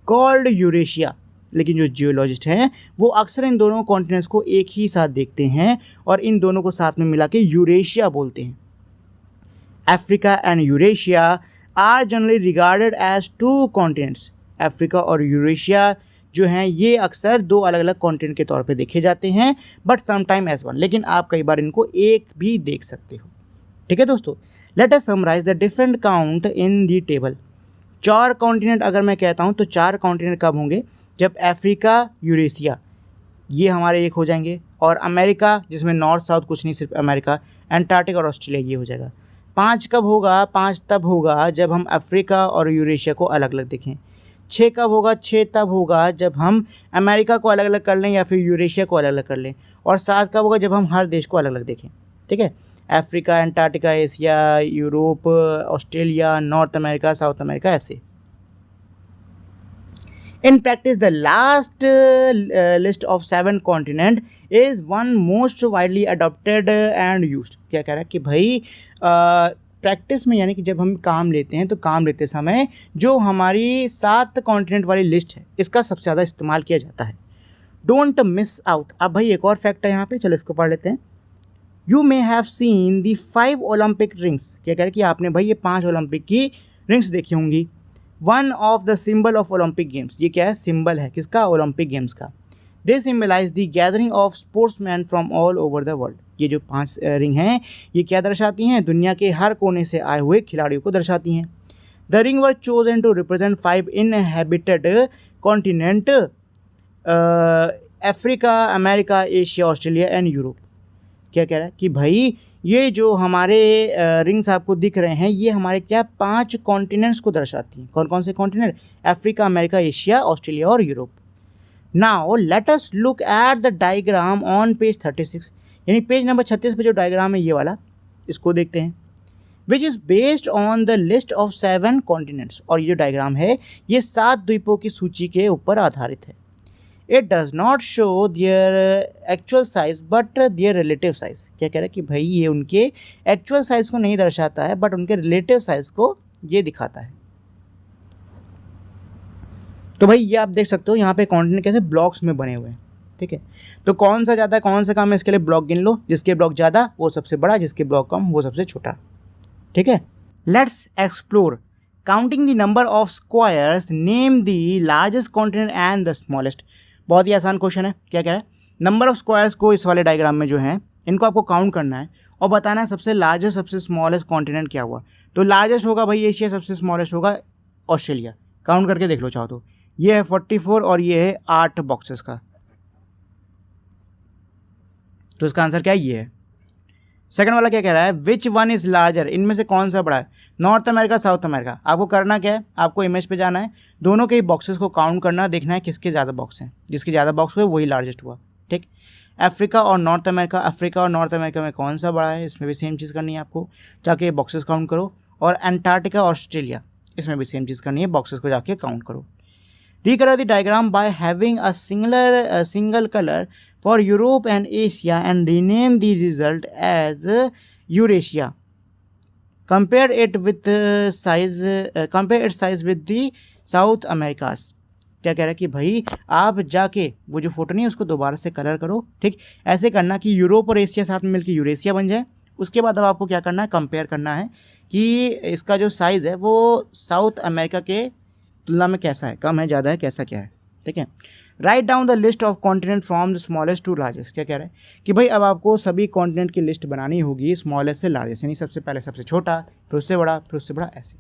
called Eurasia. लेकिन जो जियोलॉजिस्ट हैं वो अक्सर इन दोनों कॉन्टिनेंट्स को एक ही साथ देखते हैं और इन दोनों को साथ में मिला के यूरेशिया बोलते हैं। Africa and Eurasia are generally regarded as two continents. Africa और यूरेशिया जो हैं ये अक्सर दो अलग अलग कॉन्टिनेंट के तौर पे देखे जाते हैं, बट समटाइम एज वन, लेकिन आप कई बार इनको एक भी देख सकते हो। ठीक है दोस्तों, let us summarise the different count in the table. 4 continent अगर मैं कहता हूँ तो 4 कॉन्टिनेंट कब होंगे? जब अफ्रीका, यूरेशिया ये हमारे एक हो जाएंगे, और अमेरिका जिसमें नॉर्थ साउथ कुछ नहीं, सिर्फ अमेरिका, अंटार्कटिका और ऑस्ट्रेलिया ये हो जाएगा। 5 कब होगा? 5 तब होगा जब हम अफ्रीका और यूरेशिया को अलग अलग देखें। 6 कब होगा? 6 तब होगा जब हम अमेरिका को अलग अलग कर लें या फिर यूरेशिया को अलग अलग कर लें। और 7 कब होगा? जब हम हर देश को अलग अलग देखें। ठीक है, Africa, Antarctica, Asia, Europe, Australia, north America, south America, ऐसे। In practice, the last list of 7 continent is one most widely adopted and used। क्या कह रहा है कि भाई प्रैक्टिस में, यानी कि जब हम काम लेते हैं तो काम लेते समय जो हमारी 7 कॉन्टिनेंट वाली लिस्ट है इसका सबसे ज़्यादा इस्तेमाल किया जाता है। Don't miss out. अब भाई एक और फैक्ट है यहाँ पे, चलो इसको पढ़ लेते हैं। You may have seen the 5 Olympic rings. क्या कह रहे हैं कि आपने भाई ये 5 ओलंपिक की रिंग्स देखी होंगी। One of the symbol of Olympic games. ये क्या है? सिंबल है किसका? ओलंपिक गेम्स का। They symbolise the gathering of sportsman from all over the world. ये जो 5 रिंग हैं ये क्या दर्शाती हैं? दुनिया के हर कोने से आए हुए खिलाड़ियों को दर्शाती हैं। The ring were chosen to represent 5 inhabited continent, Africa, America, Asia, Australia and Europe. क्या कह रहा है कि भाई ये जो हमारे रिंग्स आपको दिख रहे हैं ये हमारे क्या 5 कॉन्टिनेंट्स को दर्शाती हैं। कौन कौन से continent? Africa, America, Asia, Australia और Europe. Now let us look at the diagram on page 36, यानी पेज नंबर 36 पे जो डायग्राम है ये वाला, इसको देखते हैं। Which is based on the list of 7 continents. और ये जो डायग्राम है ये 7 द्वीपों की सूची के ऊपर आधारित है। It does not show their actual size but there relative size. क्या कह रहा है कि भाई ये उनके एक्चुअल साइज को नहीं दर्शाता है बट उनके रिलेटिव साइज को ये दिखाता है। तो भाई ये आप देख सकते हो यहाँ पे कॉन्टिनेंट कैसे ब्लॉक्स में बने हुए हैं। ठीक है, तो कौन सा ज़्यादा कौन सा कम है इसके लिए ब्लॉक गिन लो। जिसके ब्लॉक ज़्यादा वो सबसे बड़ा, जिसके ब्लॉक कम वो सबसे छोटा। ठीक है, let's explore counting the number of squares, name the largest continent and the smallest. बहुत ही आसान क्वेश्चन है। क्या कह रहा है? नंबर ऑफ स्क्वायर्स को इस वाले डायग्राम में जो है इनको आपको काउंट करना है और बताना है सबसे लार्जेस्ट सबसे स्मॉलेस्ट कॉन्टिनेंट क्या हुआ। तो लार्जेस्ट होगा भाई एशिया, सबसे स्मॉलेस्ट होगा ऑस्ट्रेलिया। काउंट करके देख लो चाहो तो। ये है 44 और ये है 8 बॉक्सेस का, तो इसका आंसर क्या है? ये है। सेकंड वाला क्या कह रहा है? विच वन इज़ लार्जर, इनमें से कौन सा बड़ा है? North America, south America. आपको करना क्या है? आपको इमेज पे जाना है, दोनों के ही बॉक्सेस को काउंट करना, देखना है किसके ज़्यादा बॉक्स हैं। जिसके ज़्यादा बॉक्स हुए वही लार्जेस्ट हुआ। ठीक, अफ्रीका और नॉर्थ अमेरिका, अफ्रीका और नॉर्थ अमेरिका में कौन सा बड़ा है? इसमें भी सेम चीज़ करनी है आपको, जाके बॉक्सेस काउंट करो। और अंटार्कटिका, ऑस्ट्रेलिया, इसमें भी सेम चीज़ करनी है, बॉक्सेस को जाके काउंट करो। Recolor the diagram by having a single color for Europe and Asia and rename the result as Eurasia. Compare its size with the South Americas. क्या कह रहा है कि भाई आप जाके वो जो फोटो नहीं है उसको दोबारा से कलर करो। ठीक, ऐसे करना कि यूरोप और एशिया साथ में मिलकर यूरेशिया बन जाए। उसके बाद अब आपको क्या करना है? कंपेयर करना है कि इसका जो साइज़ है वो साउथ अमेरिका के तुलना में कैसा है, कम है, ज़्यादा है, कैसा क्या है। ठीक है, write down the list of continent from the smallest to largest. क्या कह रहा है कि भाई अब आपको सभी कॉन्टिनेंट की लिस्ट बनानी होगी स्मॉलेस्ट से लार्जेस्ट, यानी सबसे पहले सबसे छोटा, फिर उससे बड़ा, फिर उससे बड़ा, ऐसे।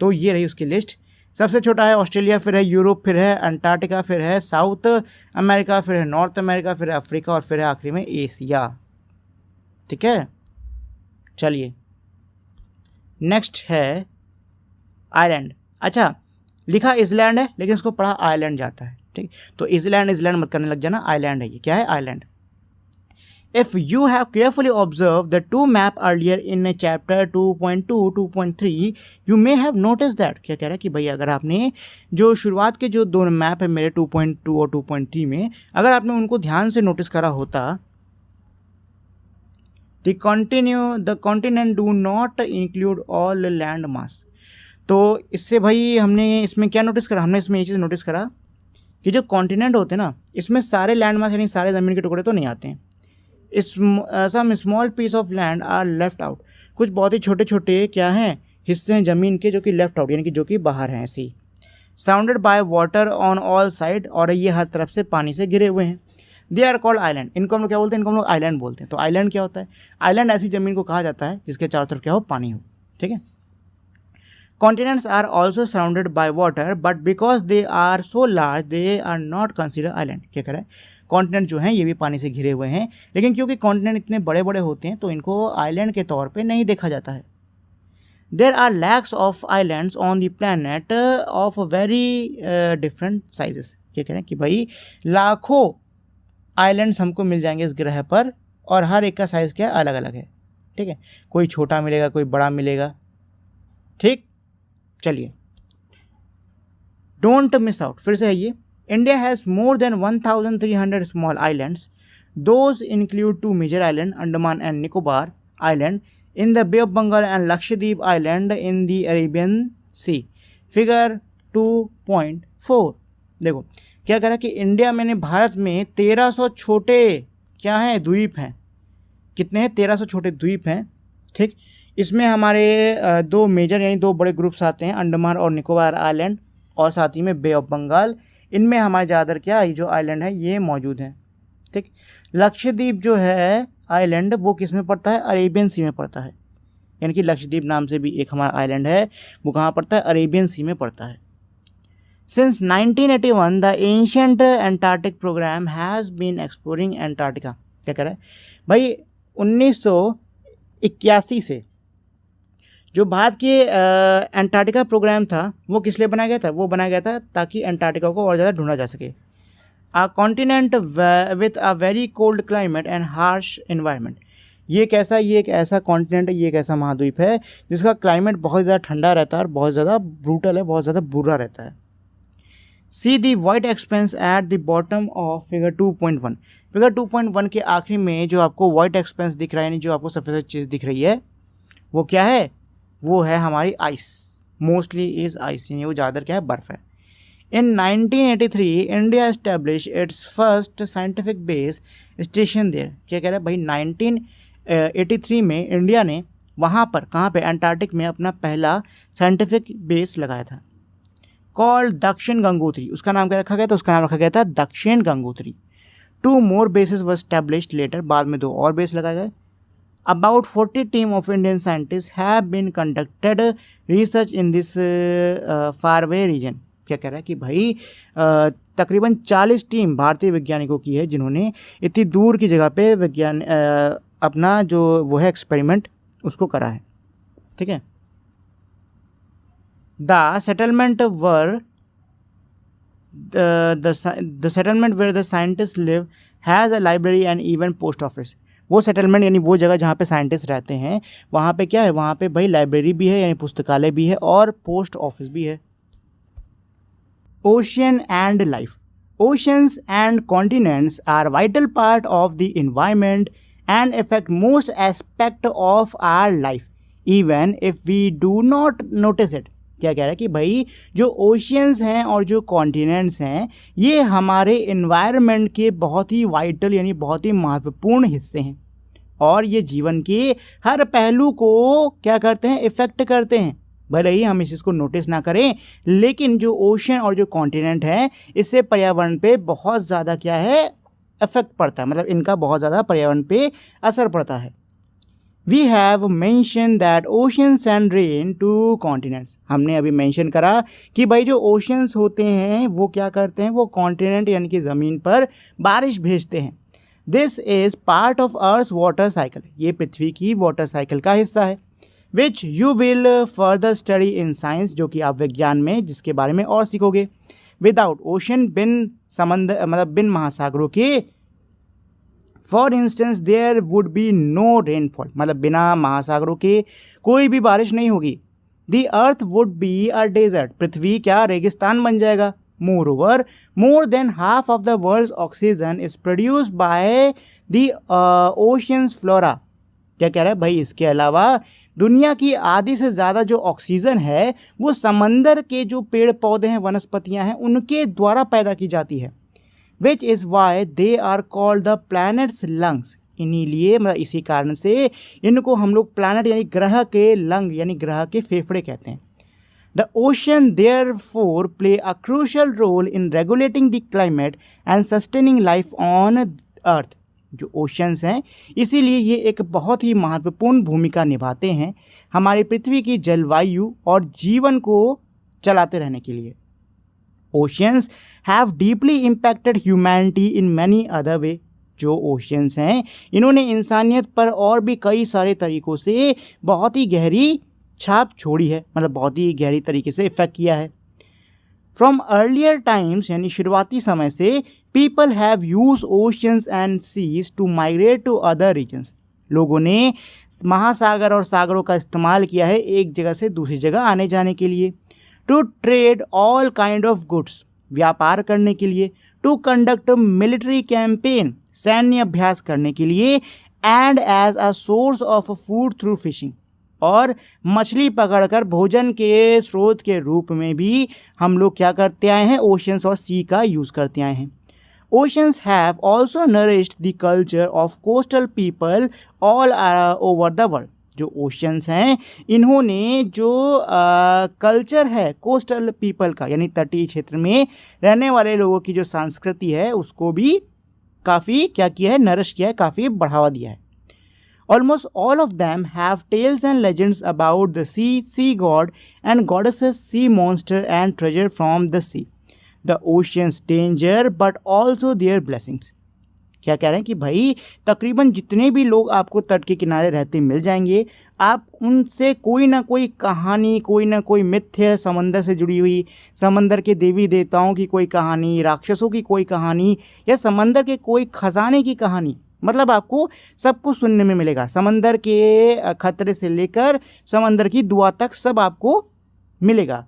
तो ये रही उसकी लिस्ट। सबसे छोटा है ऑस्ट्रेलिया, फिर है यूरोप, फिर है अंटार्कटिका, फिर है साउथ अमेरिका, फिर है नॉर्थ अमेरिका, फिर है अफ्रीका और फिर है आखिरी में एशिया। ठीक है, चलिए नेक्स्ट है आइलैंड। अच्छा, लिखा इजलैंड है लेकिन इसको पढ़ा आइलैंड जाता है। ठीक, तो इजलैंड मत करने लग जाना, आइलैंड है ये। क्या है? Island. If you have carefully observe the 2 map earlier in chapter 2.2, 2.3 you may have notice that. क्या कह रहा है कि भाई अगर आपने जो शुरुआत के जो 2 मैप है मेरे 2.2 और 2.3 में, अगर आपने उनको ध्यान से नोटिस करा होता, the continent do not include all land mass. तो इससे भाई हमने इसमें क्या नोटिस करा? हमने इसमें ये चीज़ नोटिस करा कि जो कॉन्टिनेंट होते हैं ना, इसमें सारे लैंड मास यानी सारे ज़मीन के टुकड़े तो नहीं आते हैं। Some small piece of land are left out, कुछ बहुत ही छोटे छोटे क्या हैं हिस्से हैं ज़मीन के जो कि लेफ्ट आउट यानी कि जो कि बाहर हैं ऐसे ही। Surrounded by water on all side, और ये हर तरफ से पानी से घिरे हुए हैं। दे आर कॉल्ड आइलैंड, इनको हम लोग क्या बोलते हैं, इनको हम लोग आइलैंड बोलते हैं। तो आइलैंड क्या होता है, आइलैंड ऐसी ज़मीन को कहा जाता है जिसके चारों तरफ क्या हो, पानी हो, ठीक है। Continents are also surrounded by water but because they are so large they are not consider island. क्या कह रहा है, कॉन्टिनेंट जो हैं ये भी पानी से घिरे हुए हैं, लेकिन क्योंकि कॉन्टिनेंट इतने बड़े बड़े होते हैं तो इनको आइलैंड के तौर पे नहीं देखा जाता है। There are lots of islands on the planet of very different sizes. क्या कह रहे हैं कि भाई लाखों आइलैंड्स हमको मिल जाएंगे इस ग्रह पर, और हर एक का साइज़ क्या अलग अलग है, ठीक है, कोई छोटा मिलेगा कोई बड़ा मिलेगा, ठीक। चलिए, डोंट मिस आउट, फिर से है ये। India has more than 1300 small islands, those include 2 major island, Andaman and Nicobar island in the bay of Bengal and Lakshadweep island in the Arabian sea. Figure 2.4। देखो क्या कह रहा है कि इंडिया में, भारत में 1300 छोटे क्या हैं, द्वीप हैं। कितने हैं, 1300 छोटे द्वीप हैं, ठीक। इसमें हमारे 2 मेजर यानी 2 बड़े ग्रुप्स आते हैं, अंडमान और निकोबार आइलैंड, और साथ ही में बे ऑफ बंगाल। इनमें हमारे ज़्यादातर क्या ये जो आइलैंड है ये मौजूद हैं, ठीक। लक्षद्वीप जो है आइलैंड वो किस में पड़ता है, अरेबियन सी में पड़ता है, यानी कि लक्षद्वीप नाम से भी एक हमारा आइलैंड है, वो कहाँ पड़ता है, अरेबियन सी में पड़ता है। Since 1981, the ancient Antarctic program has been exploring Antarctica। क्या कह रहा है भाई, 1981 से जो भारत के अंटार्कटिका प्रोग्राम था वो किस लिए बनाया गया था, वो बनाया गया था ताकि अंटार्कटिका को और ज़्यादा ढूंढा जा सके। A continent with a very cold climate and harsh environment। ये कैसा, ये एक ऐसा कॉन्टिनेंट है, ये एक ऐसा महाद्वीप है जिसका क्लाइमेट बहुत ज़्यादा ठंडा रहता है और बहुत ज़्यादा ब्रूटल है, बहुत ज़्यादा बुरा रहता है। See the white expanse at the bottom of figure 2.1। Figure 2.1 के आखिरी में जो आपको वाइट एक्सपेंस दिख रहा है, यानी जो आपको सफ़ेद चीज़ दिख रही है, वो क्या है, वो है हमारी आइस। मोस्टली इज़ आइस, यानी वो ज़्यादातर क्या है, बर्फ़ है। In 1983 India establish its first scientific base station there. क्या कह रहा है भाई, 1983 में इंडिया ने वहाँ पर, कहाँ पे, अंटार्कटिक में अपना पहला साइंटिफिक बेस लगाया था, कॉल्ड दक्षिण गंगोत्री। उसका नाम क्या रखा गया था, उसका नाम रखा गया था दक्षिण Gangotri. 2 more bases were established later, बाद में 2 और बेस लगाए गए। About 40 team of Indian scientists have been conducted research in this faraway region। क्या कह रहा है कि भाई तकरीबन 40 टीम भारतीय वैज्ञानिकों की है जिन्होंने इतनी दूर की जगह पे विज्ञान अपना जो वो है एक्सपेरिमेंट उसको करा है, ठीक है। The settlement were the settlement where the scientists live has a library and even post office। वो सेटलमेंट यानी वो जगह जहाँ पे साइंटिस्ट रहते हैं वहाँ पे क्या है, वहाँ पे भाई लाइब्रेरी भी है यानी पुस्तकालय भी है और पोस्ट ऑफिस भी है। Ocean and life. Oceans and continents are vital part of the environment and affect most aspect of our life even if we do not notice it। क्या कह रहा है कि भाई जो ओशियंस हैं और जो कॉन्टिनेंट्स हैं ये हमारे इन्वायरमेंट के बहुत ही वाइटल यानी बहुत ही महत्वपूर्ण हिस्से हैं और ये जीवन के हर पहलू को क्या करते हैं, इफ़ेक्ट करते हैं। भले ही हम इस चीज़ को नोटिस ना करें लेकिन जो ओशन और जो कॉन्टिनेंट है इससे पर्यावरण पे बहुत ज़्यादा क्या है, इफेक्ट पड़ता है, मतलब इनका बहुत ज़्यादा पर्यावरण पे असर पड़ता है। We have mention that oceans and rain to continents. हमने अभी मेंशन करा कि भाई जो ओशंस होते हैं वो क्या करते हैं, वो कॉन्टिनेंट यानी कि ज़मीन पर बारिश भेजते हैं। This is part of earth water cycle. ये पृथ्वी की वाटर साइकिल का हिस्सा है। Which you will further study in science, जो कि आप विज्ञान में जिसके बारे में और सीखोगे। विदाउट ओशन, बिन समंदर मतलब बिन महासागरों के, for instance there would be no rainfall, मतलब बिना महासागरों के कोई भी बारिश नहीं होगी। The earth would be a desert, पृथ्वी क्या रेगिस्तान बन जाएगा। Moreover more than half of the world's oxygen is produced by the oceans flora. क्या कह रहा है भाई, इसके अलावा दुनिया की आधी से ज़्यादा जो ऑक्सीजन है वो समंदर के जो पेड़ पौधे हैं, वनस्पतियां हैं, उनके द्वारा पैदा की जाती है। Which is why they are called the planet's lungs. इन्हीं लिए मतलब इसी कारण से इनको हम लोग प्लैनेट यानी ग्रह के लंग यानी ग्रह के फेफड़े कहते हैं। The ocean therefore play a crucial role in regulating the climate and sustaining life on earth। जो ओशंस हैं इसीलिए ये एक बहुत ही महत्वपूर्ण भूमिका निभाते हैं हमारी पृथ्वी की जलवायु और जीवन को चलाते रहने के लिए। Oceans have deeply impacted humanity in many other way. जो ओशंस हैं इन्होंने इंसानियत पर और भी कई सारे तरीक़ों से बहुत ही गहरी छाप छोड़ी है, मतलब बहुत ही गहरी तरीके से इफेक्ट किया है। फ्रॉम अर्लियर टाइम्स यानी शुरुआती समय से people have use oceans and seas to migrate to other regions. लोगों ने महासागर और सागरों का इस्तेमाल किया है एक जगह से दूसरी जगह आने जाने के लिए। To trade all kind of goods, व्यापार करने के लिए। टू कंडक्ट मिलिट्री कैंपेन, सैन्य अभ्यास करने के लिए। And as a source of food through fishing, और मछली पकड़कर भोजन के स्रोत के रूप में भी हम लोग क्या करते आए हैं, ओशंस और सी का यूज़ करते आए हैं। Oceans have also nourished the culture of coastal people all over the world. जो ओशंस हैं इन्होंने जो कल्चर है कोस्टल पीपल का यानी तटीय क्षेत्र में रहने वाले लोगों की जो संस्कृति है उसको भी काफ़ी क्या किया है, नरिश किया है, काफ़ी बढ़ावा दिया है। Almost all of them have tales and legends about the sea, sea god and goddesses, sea monster and treasure from the sea, the ocean's danger but also their blessings। क्या कह रहे हैं कि भाई तकरीबन जितने भी लोग आपको तट के किनारे रहते मिल जाएंगे, आप उनसे कोई ना कोई कहानी, कोई ना कोई मिथ्य समंदर से जुड़ी हुई, समंदर के देवी देवताओं की कोई कहानी, राक्षसों की कोई कहानी या समंदर के कोई खजाने की कहानी, मतलब आपको सब कुछ सुनने में मिलेगा। समंदर के खतरे से लेकर समंदर की दुआ तक सब आपको मिलेगा।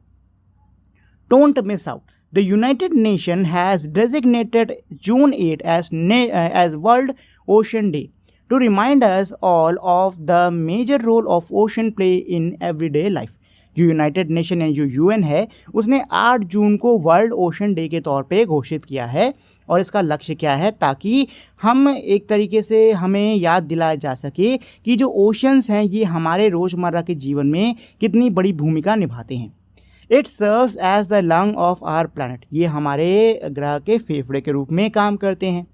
Don't miss out. The united nation has designated June 8 as world ocean day to remind us all of the major role of ocean play in everyday life. जो यूनाइटेड नेशन है, जो यूएन है, उसने 8 जून को वर्ल्ड ओशन डे के तौर पे घोषित किया है। और इसका लक्ष्य क्या है, ताकि हम एक तरीके से हमें याद दिलाया जा सके कि जो ओशंस हैं ये हमारे रोज़मर्रा के जीवन में कितनी बड़ी भूमिका निभाते हैं। It serves as the lung of our planet, ये हमारे ग्रह के फेफड़े के रूप में काम करते हैं।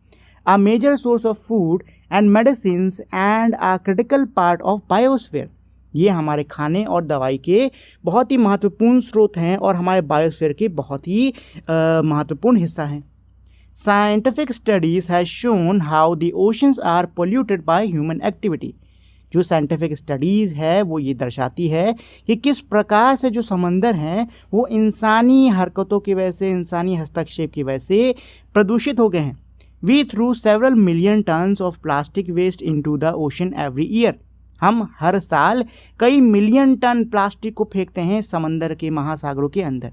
A major source of food and medicines and a critical part of biosphere, ये हमारे खाने और दवाई के बहुत ही महत्वपूर्ण स्रोत हैं और हमारे बायोस्फीयर के बहुत ही महत्वपूर्ण हिस्सा हैं। Scientific studies has shown how the oceans are polluted by human activity। जो साइंटिफिक स्टडीज़ है वो ये दर्शाती है कि किस प्रकार से जो समंदर हैं वो इंसानी हरकतों की वजह से, इंसानी हस्तक्षेप की वजह से प्रदूषित हो गए हैं। We threw several million tons of plastic waste into the ocean every year। हम हर साल कई मिलियन टन प्लास्टिक को फेंकते हैं समंदर के महासागरों के अंदर।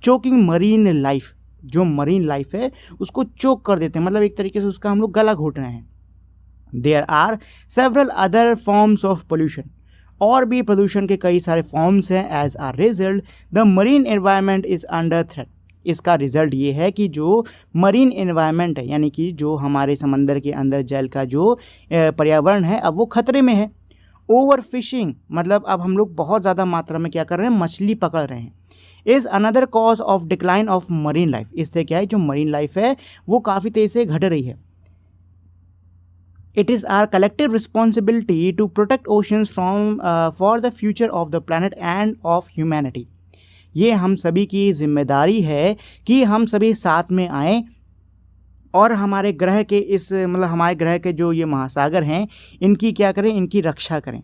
चोकिंग मरीन लाइफ, जो मरीन लाइफ है उसको चोक कर देते हैं, मतलब एक तरीके से उसका हम लोग गला घोट रहे हैं। There are several other forms of pollution, और भी प्रदूषण के कई सारे फॉर्म्स हैं। As a result the marine environment is under threat. इसका रिजल्ट ये है कि जो मरीन एनवायरनमेंट है यानी कि जो हमारे समंदर के अंदर जल का जो पर्यावरण है अब वो खतरे में है। ओवर फिशिंग, मतलब अब हम लोग बहुत ज़्यादा मात्रा में क्या कर रहे हैं, मछली पकड़ रहे हैं। Is another cause of decline of marine life, इससे क्या है जो मरीन लाइफ है वो काफ़ी तेज़ी से घट रही है। It is our collective responsibility to protect oceans from for the future of the planet and of humanity. ये हम सभी की जिम्मेदारी है कि हम सभी साथ में आएँ और हमारे ग्रह के इस मतलब हमारे ग्रह के जो ये महासागर हैं इनकी क्या करें, इनकी रक्षा करें।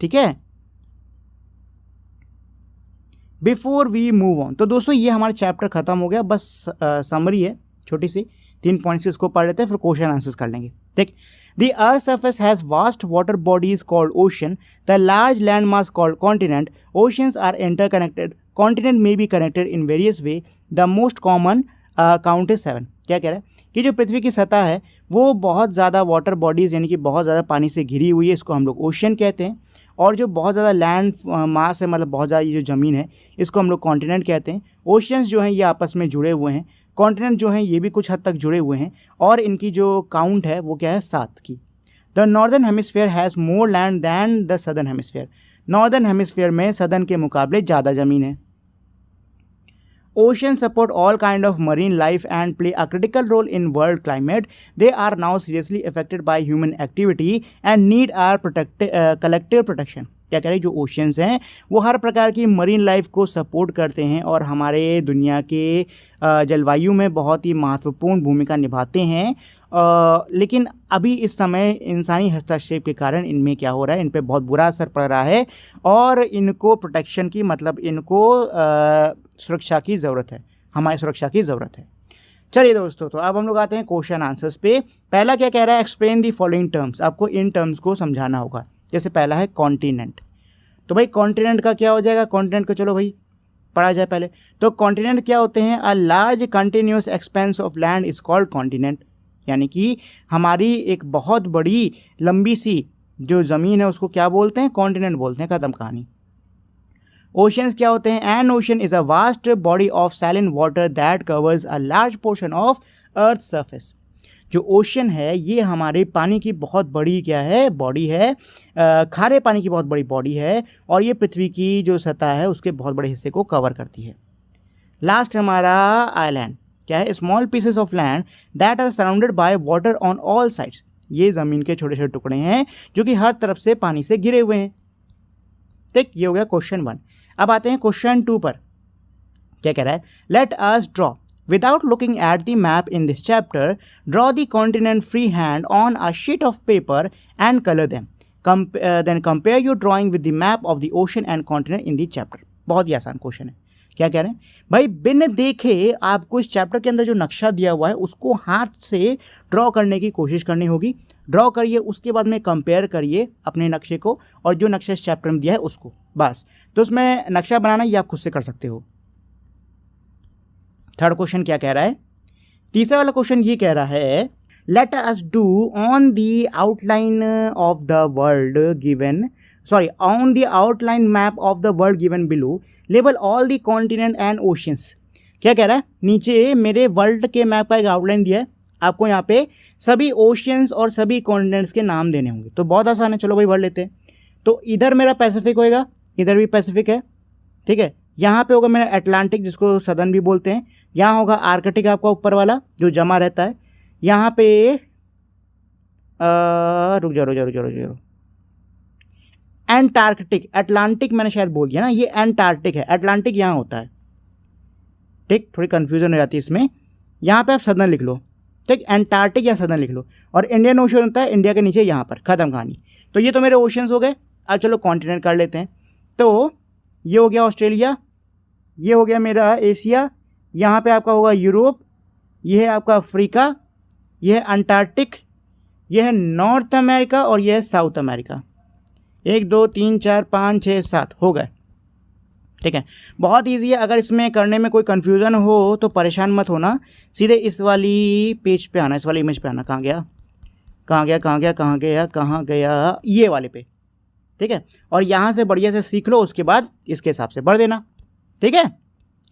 ठीक है, बिफोर वी मूव ऑन। तो दोस्तों ये हमारा चैप्टर खत्म हो गया, बस समरी है छोटी सी, 3 पॉइंट्स इसको पढ़ लेते हैं फिर क्वेश्चन आंसर्स कर लेंगे। ठीक, the earth surface has vast water bodies called ocean, the large land mass called continent, oceans are interconnected, continent may be connected in various way, the most common count is 7। क्या कह रहा है कि जो पृथ्वी की सतह है वो बहुत ज़्यादा वाटर बॉडीज़ यानी कि बहुत ज़्यादा पानी से घिरी हुई है, इसको हम लोग ओशन कहते हैं। और जो बहुत ज़्यादा लैंड मास है, मतलब बहुत ज़्यादा ये जो ज़मीन है, इसको हम लोग कॉन्टिनेंट कहते हैं। ओशियंस जो हैं ये आपस में जुड़े हुए हैं, कॉन्टिनेंट जो हैं ये भी कुछ हद तक जुड़े हुए हैं, और इनकी जो काउंट है वो क्या है 7 की। The northern hemisphere has more land than the southern hemisphere. Northern hemisphere में सदर्न के मुकाबले ज़्यादा ज़मीन है। Oceans support all kind of marine life and play a critical role in world climate. They are now seriously affected by human activity and need our collective protection. क्या कह रहे हैं, जो ओशियंस हैं वो हर प्रकार की मरीन लाइफ को सपोर्ट करते हैं और हमारे दुनिया के जलवायु में बहुत ही महत्वपूर्ण भूमिका निभाते हैं। लेकिन अभी इस समय इंसानी हस्तक्षेप के कारण इनमें क्या हो रहा है, इन पे बहुत बुरा असर पड़ रहा है और इनको प्रोटेक्शन की, मतलब इनको सुरक्षा की ज़रूरत है, हमारी सुरक्षा की ज़रूरत है। चलिए दोस्तों, तो अब हम लोग आते हैं क्वेश्चन आंसर्स पे। पहला क्या कह रहा है, एक्सप्लेन दी फॉलोइंग टर्म्स। आपको इन टर्म्स को समझाना होगा। जैसे पहला है कॉन्टिनेंट, तो भाई कॉन्टिनेंट का क्या हो जाएगा, कॉन्टिनेंट को चलो भाई पढ़ा जाए पहले। तो कॉन्टिनेंट क्या होते हैं, a large continuous expense of land is called continent, यानी कि हमारी एक बहुत बड़ी लंबी सी जो ज़मीन है उसको क्या बोलते हैं, कॉन्टिनेंट बोलते हैं, ख़त्म कहानी। ओशियंस क्या होते हैं, an ocean is a vast body of saline water that covers a large portion of earth surface. जो ओशन है ये हमारे पानी की बहुत बड़ी क्या है, बॉडी है, खारे पानी की बहुत बड़ी बॉडी है, और ये पृथ्वी की जो सतह है उसके बहुत बड़े हिस्से को कवर करती है। लास्ट हमारा आइलैंड क्या है, small pieces of land that are surrounded by water on all sides. ये ज़मीन के छोटे छोटे टुकड़े हैं जो कि हर तरफ से पानी से घिरे हुए हैं। ठीक, ये हो गया क्वेश्चन 1। अब आते हैं क्वेश्चन 2 पर। क्या कह रहा है, let us draw without looking at the map in this chapter, draw the continent freehand on a sheet of paper and color them. Then compare your drawing with the map of the ocean and continent in the chapter. बहुत ही आसान क्वेश्चन है। क्या कह रहे हैं भाई, बिन देखे आपको इस चैप्टर के अंदर जो नक्शा दिया हुआ है उसको हाथ से ड्रॉ करने की कोशिश करनी होगी। ड्रॉ करिए, उसके बाद में कंपेयर करिए अपने नक्शे को और जो नक्शा इस चैप्टर में दिया है उसको, बस। तो उसमें नक्शा बनाना ये आप खुद से कर सकते हो। थर्ड क्वेश्चन क्या कह रहा है, तीसरा वाला क्वेश्चन ये कह रहा है, let us do on the outline of the world given, on the outline map of the world given below, label all the continent and oceans. क्या कह रहा है, नीचे मेरे वर्ल्ड के मैप का एक आउटलाइन दिया है, आपको यहाँ पे सभी ओशियंस और सभी कॉन्टिनेंट्स के नाम देने होंगे। तो बहुत आसान है, चलो भाई वर्ल्ड लेते हैं। तो इधर मेरा पैसिफिक होएगा, इधर भी पैसिफिक है, ठीक है। यहाँ पे होगा मेरा अटलांटिक जिसको सदर्न भी बोलते हैं, यहाँ होगा आर्कटिक आपका ऊपर वाला जो जमा रहता है, यहाँ पे रुक जाओ एंटार्कटिक, अटलांटिक मैंने शायद बोल दिया ना, ये एंटार्कटिक है, अटलांटिक यहाँ होता है। ठीक, थोड़ी कन्फ्यूजन हो जाती है इसमें। यहाँ पे आप सदर्न लिख लो, ठीक, एंटार्कटिक या सदर्न लिख लो, और इंडियन ओशन होता है इंडिया के नीचे यहाँ पर, ख़त्म कहानी। तो ये तो मेरे ओशंस हो गए। अब चलो कॉन्टिनेंट कर लेते हैं। तो ये हो गया ऑस्ट्रेलिया, ये हो गया मेरा एशिया, यहाँ पे आपका होगा यूरोप, ये है आपका अफ्रीका, ये है अंटार्कटिक, ये है नॉर्थ अमेरिका और ये है साउथ अमेरिका। 1 2 3 4 5 6 7 हो गए, ठीक है। बहुत ईजी है, अगर इसमें करने में कोई कन्फ्यूज़न हो तो परेशान मत होना, सीधे इस वाली पेज पे आना, इस वाली इमेज पे आना। कहाँ गया, ये वाले पे, ठीक है। और यहाँ से बढ़िया से सीख लो, उसके बाद इसके हिसाब से बढ़ देना, ठीक है।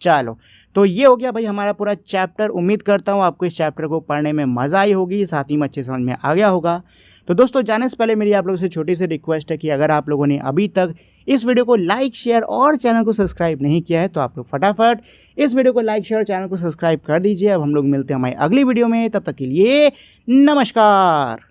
चलो, तो ये हो गया भाई हमारा पूरा चैप्टर। उम्मीद करता हूँ आपको इस चैप्टर को पढ़ने में मज़ा आई होगी, साथ ही में अच्छे समझ में आ गया होगा। तो दोस्तों, जाने से पहले मेरी आप लोगों से छोटी सी रिक्वेस्ट है कि अगर आप लोगों ने अभी तक इस वीडियो को लाइक, शेयर और चैनल को सब्सक्राइब नहीं किया है तो आप लोग फटाफट इस वीडियो को लाइक, शेयर और चैनल को सब्सक्राइब कर दीजिए। अब हम लोग मिलते हैं हमारी अगली वीडियो में, तब तक के लिए नमस्कार।